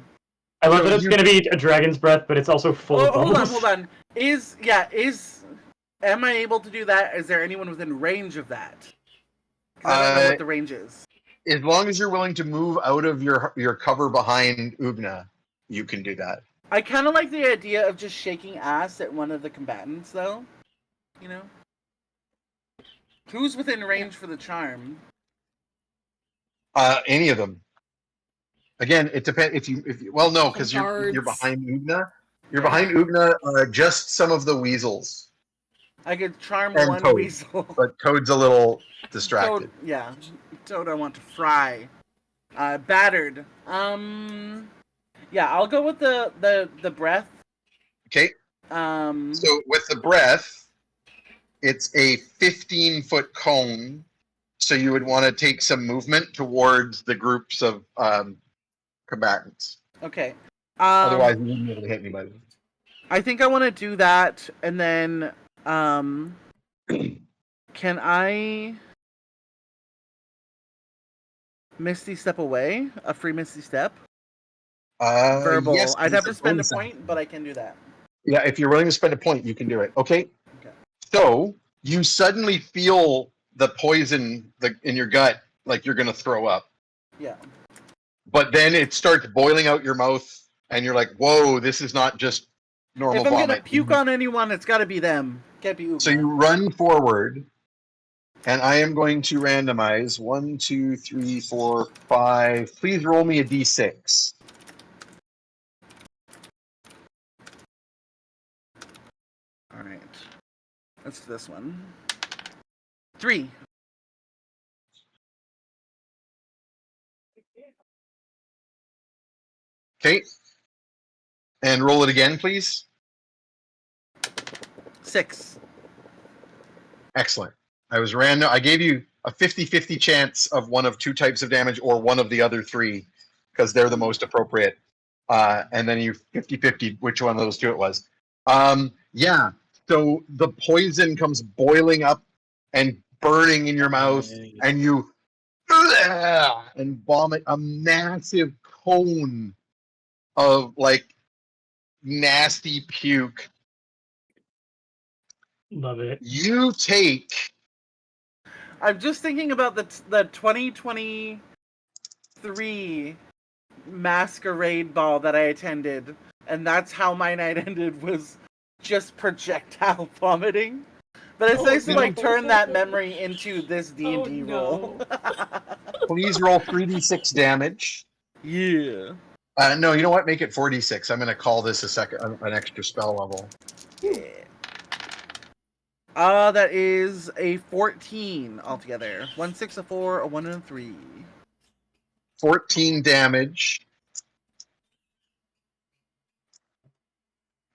I love So that it's going to be a dragon's breath, but it's also full Oh, of bubbles. hold on. Am I able to do that? Is there anyone within range of that? 'Cause I don't know what the range is. As long as you're willing to move out of your cover behind Oogna, you can do that. I kind of like the idea of just shaking ass at one of the combatants, though. You know? Who's within range for the charm? Any of them. Again, it depends. If you well, no, because you're Guards. behind Oogna. You're behind Oogna. Just some of the weasels, I could charm And one Toad. weasel. but Toad's a little distracted. Toad, yeah. Toad I want to fry. Battered. Yeah, I'll go with the breath. Okay. So with the breath, it's a 15-foot cone. So you would want to take some movement towards the groups of combatants. Okay. Otherwise, you wouldn't be able to hit anybody. I think I want to do that, and then can I Misty Step away? A free Misty Step? Verbal. Yes, I'd have to it's a spend a bonus point, but I can do that. Yeah, if you're willing to spend a point, you can do it. Okay. Okay. So you suddenly feel the poison in your gut, like you're gonna throw up. Yeah. But then it starts boiling out your mouth, and you're like, "Whoa, this is not just normal If I'm vomit." gonna puke on anyone, it's got to be them. Can't be Oogna. So you run forward, and I am going to randomize 1, 2, 3, 4, 5. Please roll me a d6. All right. Let's do this one. 3. Okay. And roll it again, please. 6. Excellent. I gave you a 50-50 chance of one of 2 types of damage or one of the other 3 because they're the most appropriate. And then you 50-50 which one of those 2 it was. Yeah. So the poison comes boiling up and burning in your mouth, and you and vomit a massive cone of like nasty puke. Love it. You take I'm just thinking about the 2023 masquerade ball that I attended, and that's how my night ended, was just projectile vomiting. But it's nice to like turn that memory into this D&D roll. Please roll 3d6 damage. Yeah. No, you know what? Make it 4d6. I'm going to call this an extra spell level. Yeah. That is a 14 altogether. 1, 6, a 4, a 1, and a 3. 14 damage.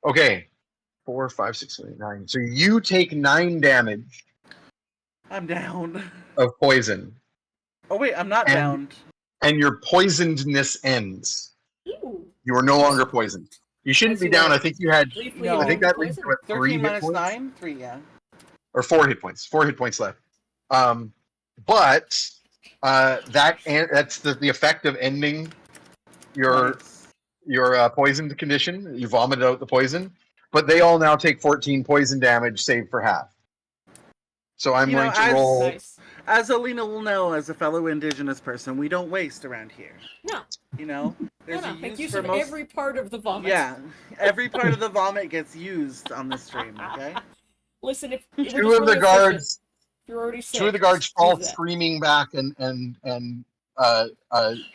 Okay. 4, 5, 6, 7, 8, 9. So you take 9 damage I'm down. of poison, Oh wait, I'm not down. and your poisonedness ends. Ooh. You are no longer poisoned. You shouldn't As be you down. are I think you had. briefly No. I think immune that to leaves poison. you at 3 13 hit minus points. 9? 3, yeah. Or 4 hit points. 4 hit points left. But that's the effect of ending your Nice. poisoned condition. You vomited out the poison, but they all now take 14 poison damage, save for half. So I'm You know, going to roll. Nice. As Alina will know, as a fellow Indigenous person, we don't waste around here. No, You know, there's no, a make use use for of most. every part of the vomit. Yeah, every part of the vomit gets used on this stream. Okay. Listen, if Two we're just of really the efficient. guards. If you're already sick, Two of the guards just fall use that. screaming back and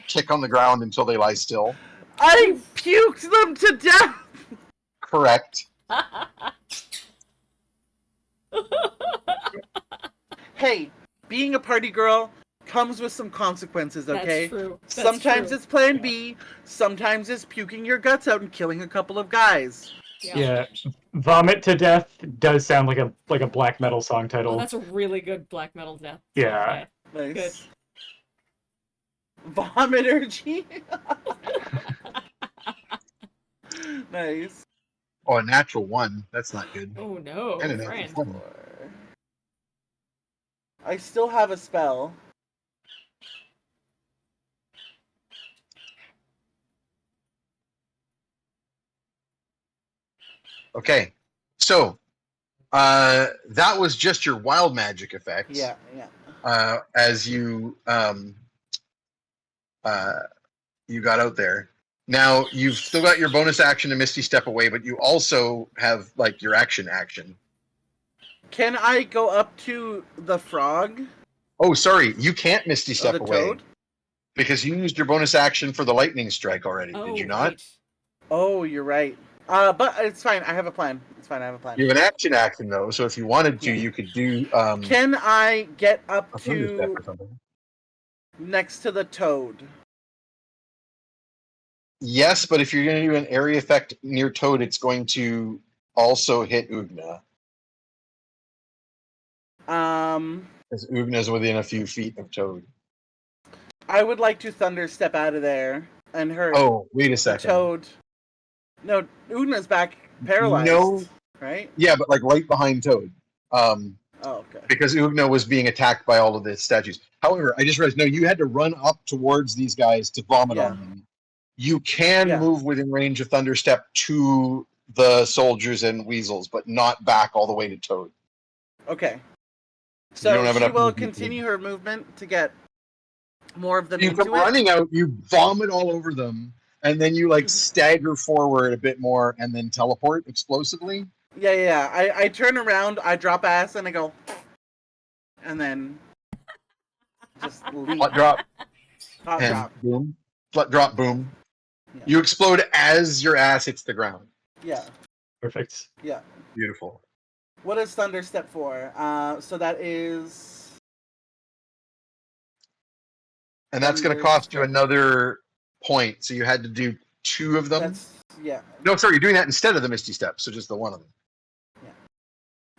kick on the ground until they lie still. I puked them to death. Correct. Hey, being a party girl comes with some consequences, okay? That's true. That's Sometimes true. it's plan B, sometimes it's puking your guts out and killing a couple of guys. Yeah, Vomit to Death does sound like a black metal song Oh, title. that's a really good black metal death. Yeah. Nice. Good. Vomiturgy. Nice. Oh, a natural one. That's not good. Oh no, And a natural friend. 20. I still have a spell. Okay, so that was just your wild magic effects. Yeah. As you you got out there. Now you've still got your bonus action to Misty Step away, but you also have like your action. Can I go up to the frog? Oh, sorry, you can't Misty Step the away toad? because you used your bonus action for the lightning strike already. Oh, Did you not? right. Oh, you're right. But it's fine. I have a plan. It's fine. I have a plan. You have an action though, so if you wanted to, Yeah. you could do Can I get up a thunder step to or something. next to the toad? Yes, but if you're going to do an area effect near Toad, it's going to also hit Oogna, because Oogna is within a few feet of Toad. I would like to thunder step out of there and hurt Oh, wait a the second. toad. No, Udna's back paralyzed. No. Right? Yeah, but like right behind Toad. Oh, okay. Because Oogna was being attacked by all of the statues. However, I just realized, no, you had to run up towards these guys to vomit Yeah. on them. You can Yeah. move within range of Thunderstep to the soldiers and weasels, but not back all the way to Toad. Okay. You So don't have she enough will movement to continue her movement to get more of them You into come it. running out, you vomit all over them, and then you like stagger forward a bit more and then teleport explosively. Yeah. I turn around, I drop ass, and I go, and then just leave. Flat drop Hot and drop. boom. Flat drop, boom. Yeah. You explode as your ass hits the ground. Yeah. Perfect. Yeah. Beautiful. What is Thunder Step for? So that is. And that's going to cost you another point. So you had to do 2 of them. That's yeah. No, sorry, you're doing that instead of the Misty Step. So just the one of them. Yeah.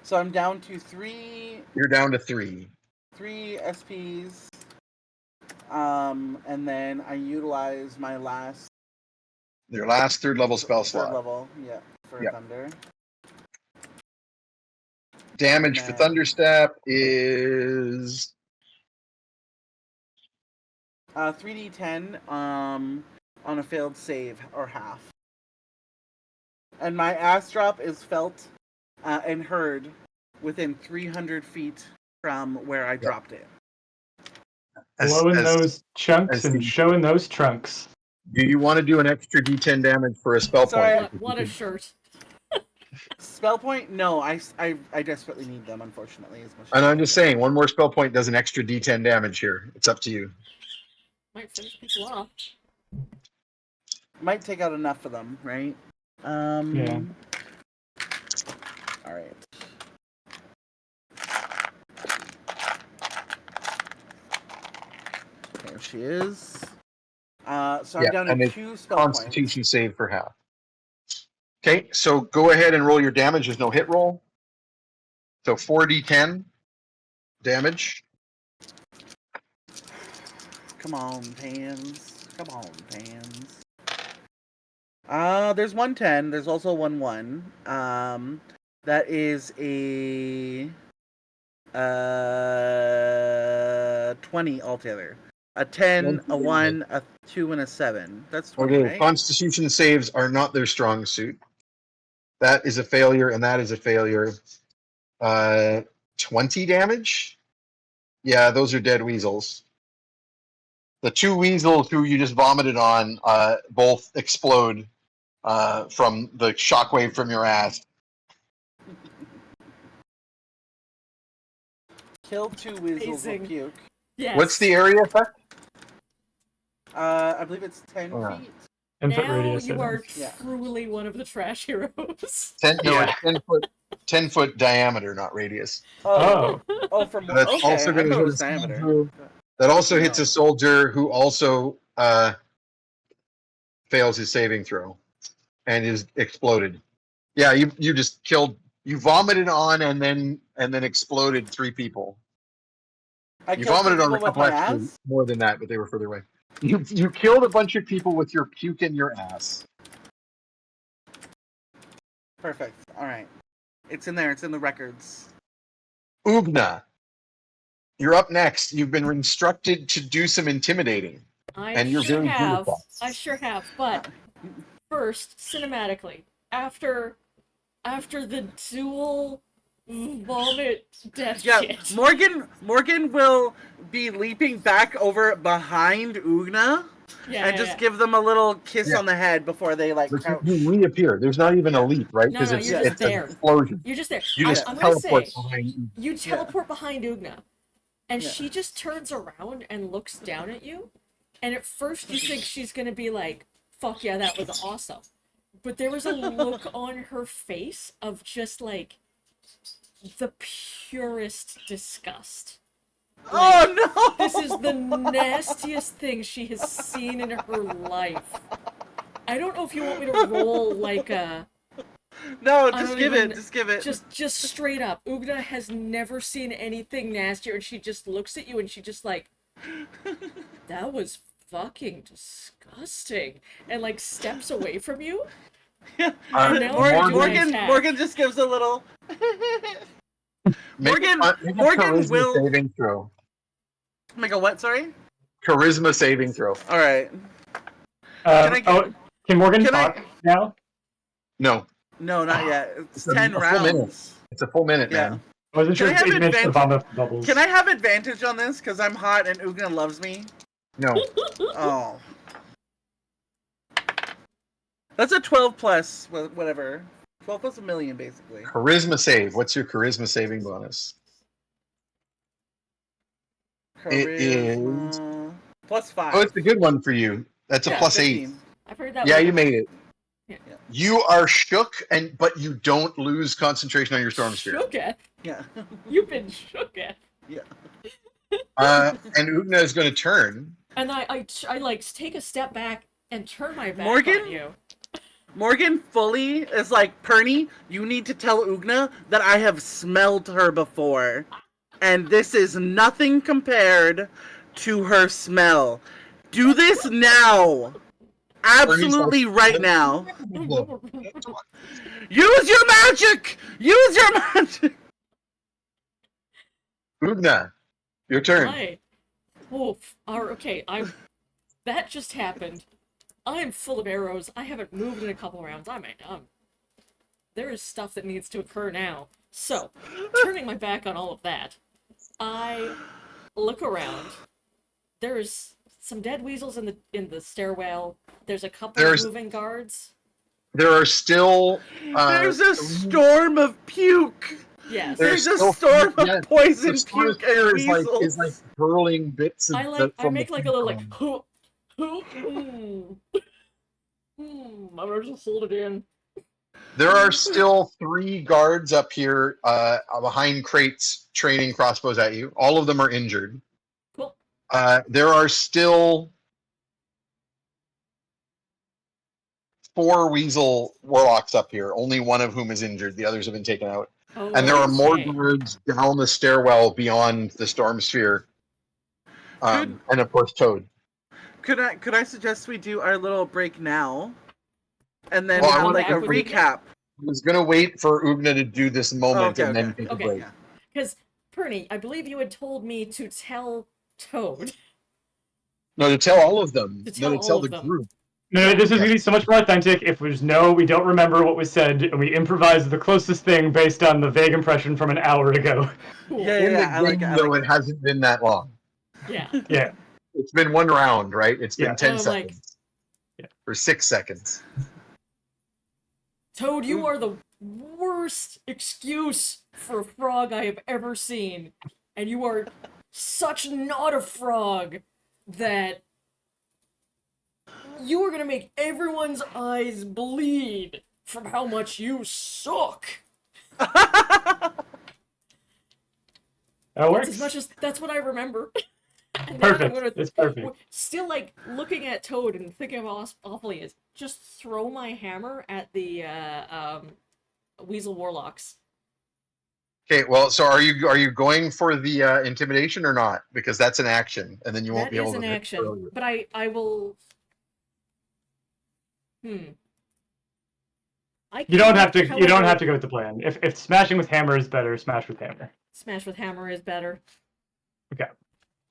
So I'm down to 3. You're down to 3. 3 SPs. And then I utilize my last Your last 3rd level spell slot. 3rd level, yeah, for Thunder. Damage for Thunder Step is 3d10 on a failed save or half. And my ass drop is felt and heard within 300 feet from where I dropped it. Blowing those chunks and showing those trunks. Do you want to do an extra D10 damage for a spell point? What a shirt. Spell point? No, I desperately need them, unfortunately. As much And I'm just saying, one more spell point does an extra D10 damage here. It's up to you. Might finish people off. Might take out enough for them, right? Yeah. All right. There she is. So I'm down to 2 spell Constitution points. save for half. Okay, so go ahead and roll your damage. There's no hit roll. So 4d10 damage. Come on, Pans. Come on, Pans. There's 110. There's also 1-1. That is a 20 altogether. A 10, a 1, a 2, and a 7. That's 20, Okay, right? Constitution saves are not their strong suit. That is a failure, and that is a failure. 20 damage. Yeah, those are dead weasels. The 2 weasels who you just vomited on both explode from the shockwave from your ass. Kill 2 weasels Amazing. with puke. Yes. What's the area effect? I believe it's 10 Yeah. feet. 10-foot Now radius. you I are think. Yeah. truly one of the trash heroes. 10, no, Yeah. it's 10-foot diameter, not radius. Oh. From That's okay. also I going to thought it hit was a diameter. soldier. That also hits No. a soldier who also fails his saving throw and is exploded. Yeah, you just killed. You vomited on and then exploded 3 people. I You killed 3 vomited on people a with couple my actually ass. more than that, but they were further away. You killed a bunch of people with your puke in your ass. Perfect. All right. It's in there. It's in the records. Oogna, you're up next. You've been instructed to do some intimidating, and you're very good at that. I sure have. But first, cinematically, after the dual vomit death Yeah, shit. Morgan will be leaping back over behind Oogna and just give them a little kiss Yeah. on the head before they like But crouch. you reappear. There's not even a leap, right? No, Because no, it's you're just it's an there. explosion. You're just there. You just I'm gonna say, teleport behind. you teleport behind Oogna, and she just turns around and looks down at you, and at first you think she's gonna be like, fuck yeah, that was awesome. But there was a look on her face of just like the purest disgust. Oh no! This is the nastiest thing she has seen in her life. I don't know if you want me to roll like a... No, I just don't give even- it. Just give it. Just straight up. Oogna has never seen anything nastier, and she just looks at you and she just like... That was fucking disgusting. And like steps away from you. And now you're doing attack. Morgan just gives a little. Make Morgan a charisma will saving throw. make a what? Sorry. Charisma saving throw. All right. Can Morgan talk now? No, No, not yet. It's It's a 10 full rounds. minute. It's a full minute, Yeah. man. I wasn't sure Can I if have 8 minutes to advantage? vomit bubbles. Can I have advantage on this because I'm hot and Oogna loves me? No. Oh. That's a 12 plus whatever. 12 plus a million, basically. Charisma save. What's your charisma saving bonus? It is. Charisma. Plus 5. Oh, it's a good one for you. That's a Yeah, plus 15. 8. I've heard that Yeah, one. you made it. Yeah. You are shook, but you don't lose concentration on your storm sphere. Shook at. Yeah. You've been shook at. Yeah. And Oogna is going to turn. And I like take a step back and turn my back Morgan? on you. Morgan fully is like, Pernie, you need to tell Oogna that I have smelled her before. And this is nothing compared to her smell. Do this now. Absolutely right now. Use your magic! Use your magic! Oogna, your turn. Hi. Oof. Okay, that just happened. I am full of arrows. I haven't moved in a couple rounds. There is stuff that needs to occur now. So, turning my back on all of that, I look around. There's some dead weasels in the stairwell. There's a couple of moving guards. There are still. There's a storm of puke. Yes. There's a storm of poison puke and is weasels. is like hurling bits of I make like a little like I'm gonna just hold it in. There are still 3 guards up here behind crates training crossbows at you. All of them are injured. Cool. There are still 4 weasel warlocks up here, only one of whom is injured. The others have been taken out. Oh, And there are more okay. guards down the stairwell beyond the storm sphere. And of course, Toad. Could I suggest we do our little break now? And then Well, I have want like a to- recap. I was going to wait for Oogna to do this moment and then take a break. Yeah. Because, Pernie, I believe you had told me to tell Toad. No, to tell all of them. To tell No, to tell all the of them. group. No, this is going to be so much more authentic if we don't remember what was said, and we improvise the closest thing based on the vague impression from an hour ago. Cool. Yeah, In the I like game, it. though, it hasn't been that long. Yeah. Yeah. It's been one round, right? It's been Yeah. 10 I'm like- seconds. Or 6 seconds. Toad, you are the worst excuse for a frog I have ever seen. And you are such not a frog that you are gonna make everyone's eyes bleed from how much you suck. That works. That's what I remember. And then Perfect. It's perfect. Still, like, looking at Toad and thinking of how awful he is, just throw my hammer at the Weasel Warlocks. Okay, well, so are you going for the intimidation or not? Because that's an action, and then you won't That be able is to an hit action, earlier. but I will. You don't have to. You don't however, have to go with the plan. If smashing with hammer is better, smash with hammer. Smash with hammer is better. Okay.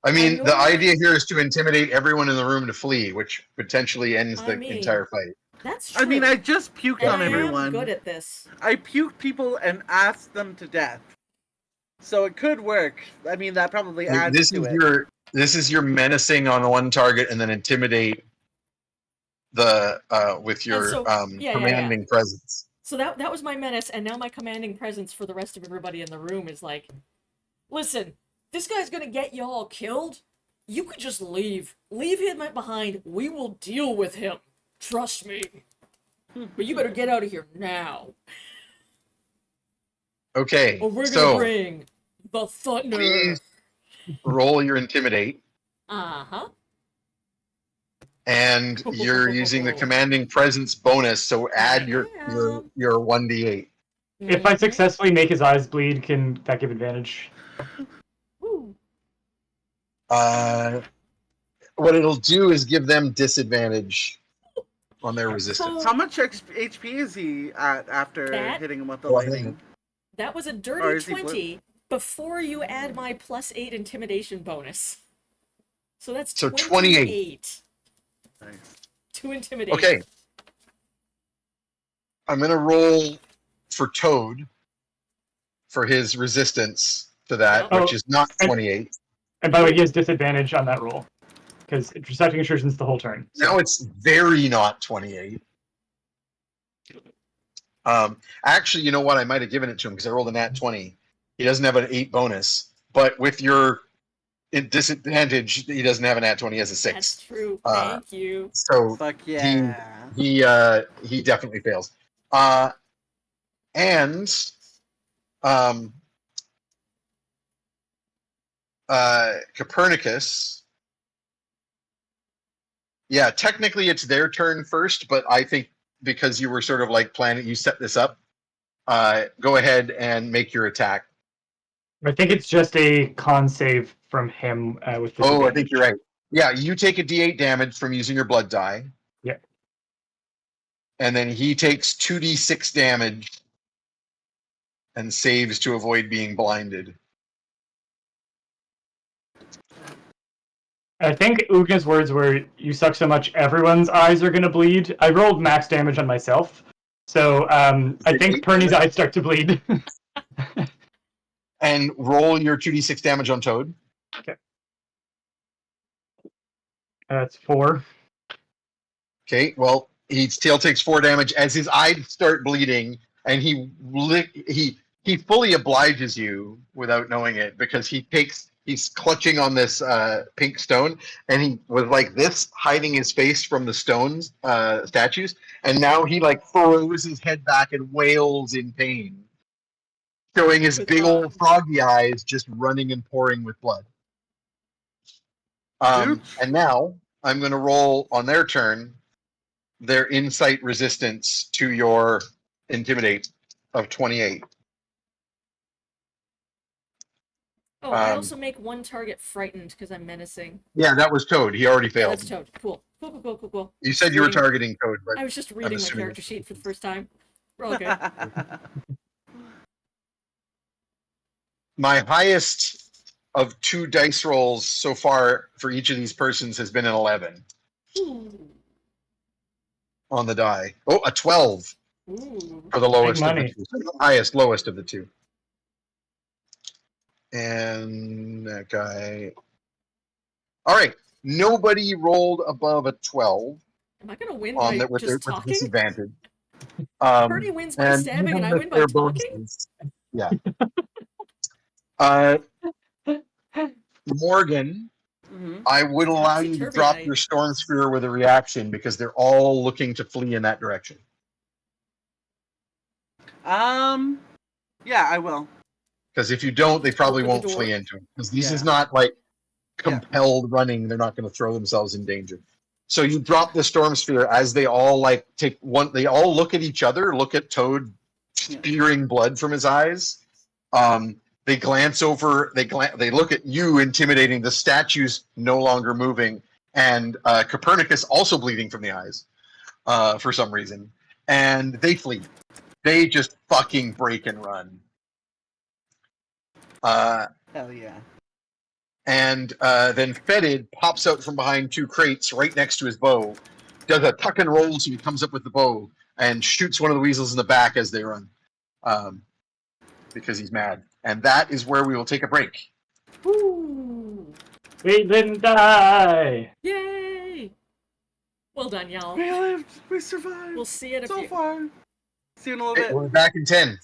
I mean, the normally- idea here is to intimidate everyone in the room to flee, which potentially ends the I mean, entire fight. That's true. I mean, I just puked and on I everyone. am good at this. I puked people and asked them to death. So it could work. I mean, that probably Like, adds to it. This is your menacing on one target, and then intimidate the with your commanding presence. So that was my menace, and now my commanding presence for the rest of everybody in the room is like, listen, this guy's gonna get y'all killed. You could just leave. Leave him behind. We will deal with him. Trust me. But you better get out of here now. Okay, Or we're gonna so bring the thunder. please roll your intimidate, Uh-huh. and you're using the commanding presence bonus, so add your am. your 1d8. If I successfully make his eyes bleed, can that give advantage? Woo. What it'll do is give them disadvantage on their resistance. How much HP is he at after That- hitting him with the Well, lightning? That was a Or dirty is he 20 before you add my +8 intimidation bonus. So that's So 28. Nice. To intimidate. Okay. I'm gonna roll for Toad for his resistance to that, Yep. which is not 28. And by the way, he has disadvantage on that roll because intercepting intrusion's the whole turn. So. Now it's very not 28. Actually, you know what? I might have given it to him because I rolled a nat 20. He doesn't have an 8 bonus, but with your disadvantage, he doesn't have a nat 20 as a 6. That's true. Uh, Thank you. So Fuck yeah. he definitely fails. And Copernicus. Yeah, technically it's their turn first, but I think because you were sort of like planning, you set this up. Go ahead and make your attack. I think it's just a con save from him with disadvantage. Oh, I think you're right. Yeah, you take a d8 damage from using your blood die. Yeah. And then he takes 2d6 damage and saves to avoid being blinded. I think Oogna's words were, "You suck so much, everyone's eyes are going to bleed." I rolled max damage on myself, so I think Pernie's eyes start to bleed. And roll your 2d6 damage on Toad. Okay. That's 4. Okay, well, he still takes 4 damage as his eyes start bleeding, and he fully obliges you without knowing it because he's clutching on this pink stone, and he was like this, hiding his face from the stones statues, and now he like throws his head back and wails in pain, showing his big old froggy eyes just running and pouring with blood. And now I'm going to roll on their turn their insight resistance to your intimidate of 28. Oh, I also make one target frightened because I'm menacing. Yeah, that was Toad. He already Yeah, failed. that's Toad. Cool. Cool. You said you were targeting Toad, but I was just reading my assuming character sheet for the first time. We're all good. my highest of 2 dice rolls so far for each of these persons has been an 11. Ooh. on the die. Oh, a 12 Ooh. for the lowest of the money. two. So the highest, lowest of the two. And that guy. All right. Nobody rolled above a 12 Am I gonna win on by that with just with talking? disadvantage. Pernie wins by And stabbing, and even I with win by their talking. bonuses- Yeah. Morgan, Hmm. I would allow you to Topsy-turvy drop night. your storm sphere with a reaction because they're all looking to flee in that direction. Yeah, I will. Because if you don't, they probably Open the won't door. flee into him. Because this is Yeah. not like Yeah. compelled running. They're not going to throw themselves in danger. So you drop the storm sphere as they all like take one. They all look at each other. Look at Toad spearing blood from his eyes. They glance over. They look at you, intimidating. The statue's no longer moving, and Copernicus also bleeding from the eyes for some reason. And they flee. They just fucking break and run. Hell yeah. And then Fetid pops out from behind two crates right next to his bow, does a tuck and roll so he comes up with the bow, and shoots one of the weasels in the back as they run. Because he's mad. And that is where we will take a break. Woo! We didn't die. Yay! Well done, y'all. We lived. We survived. We'll see you in a So few. far. See you in a little bit. We're back in 10.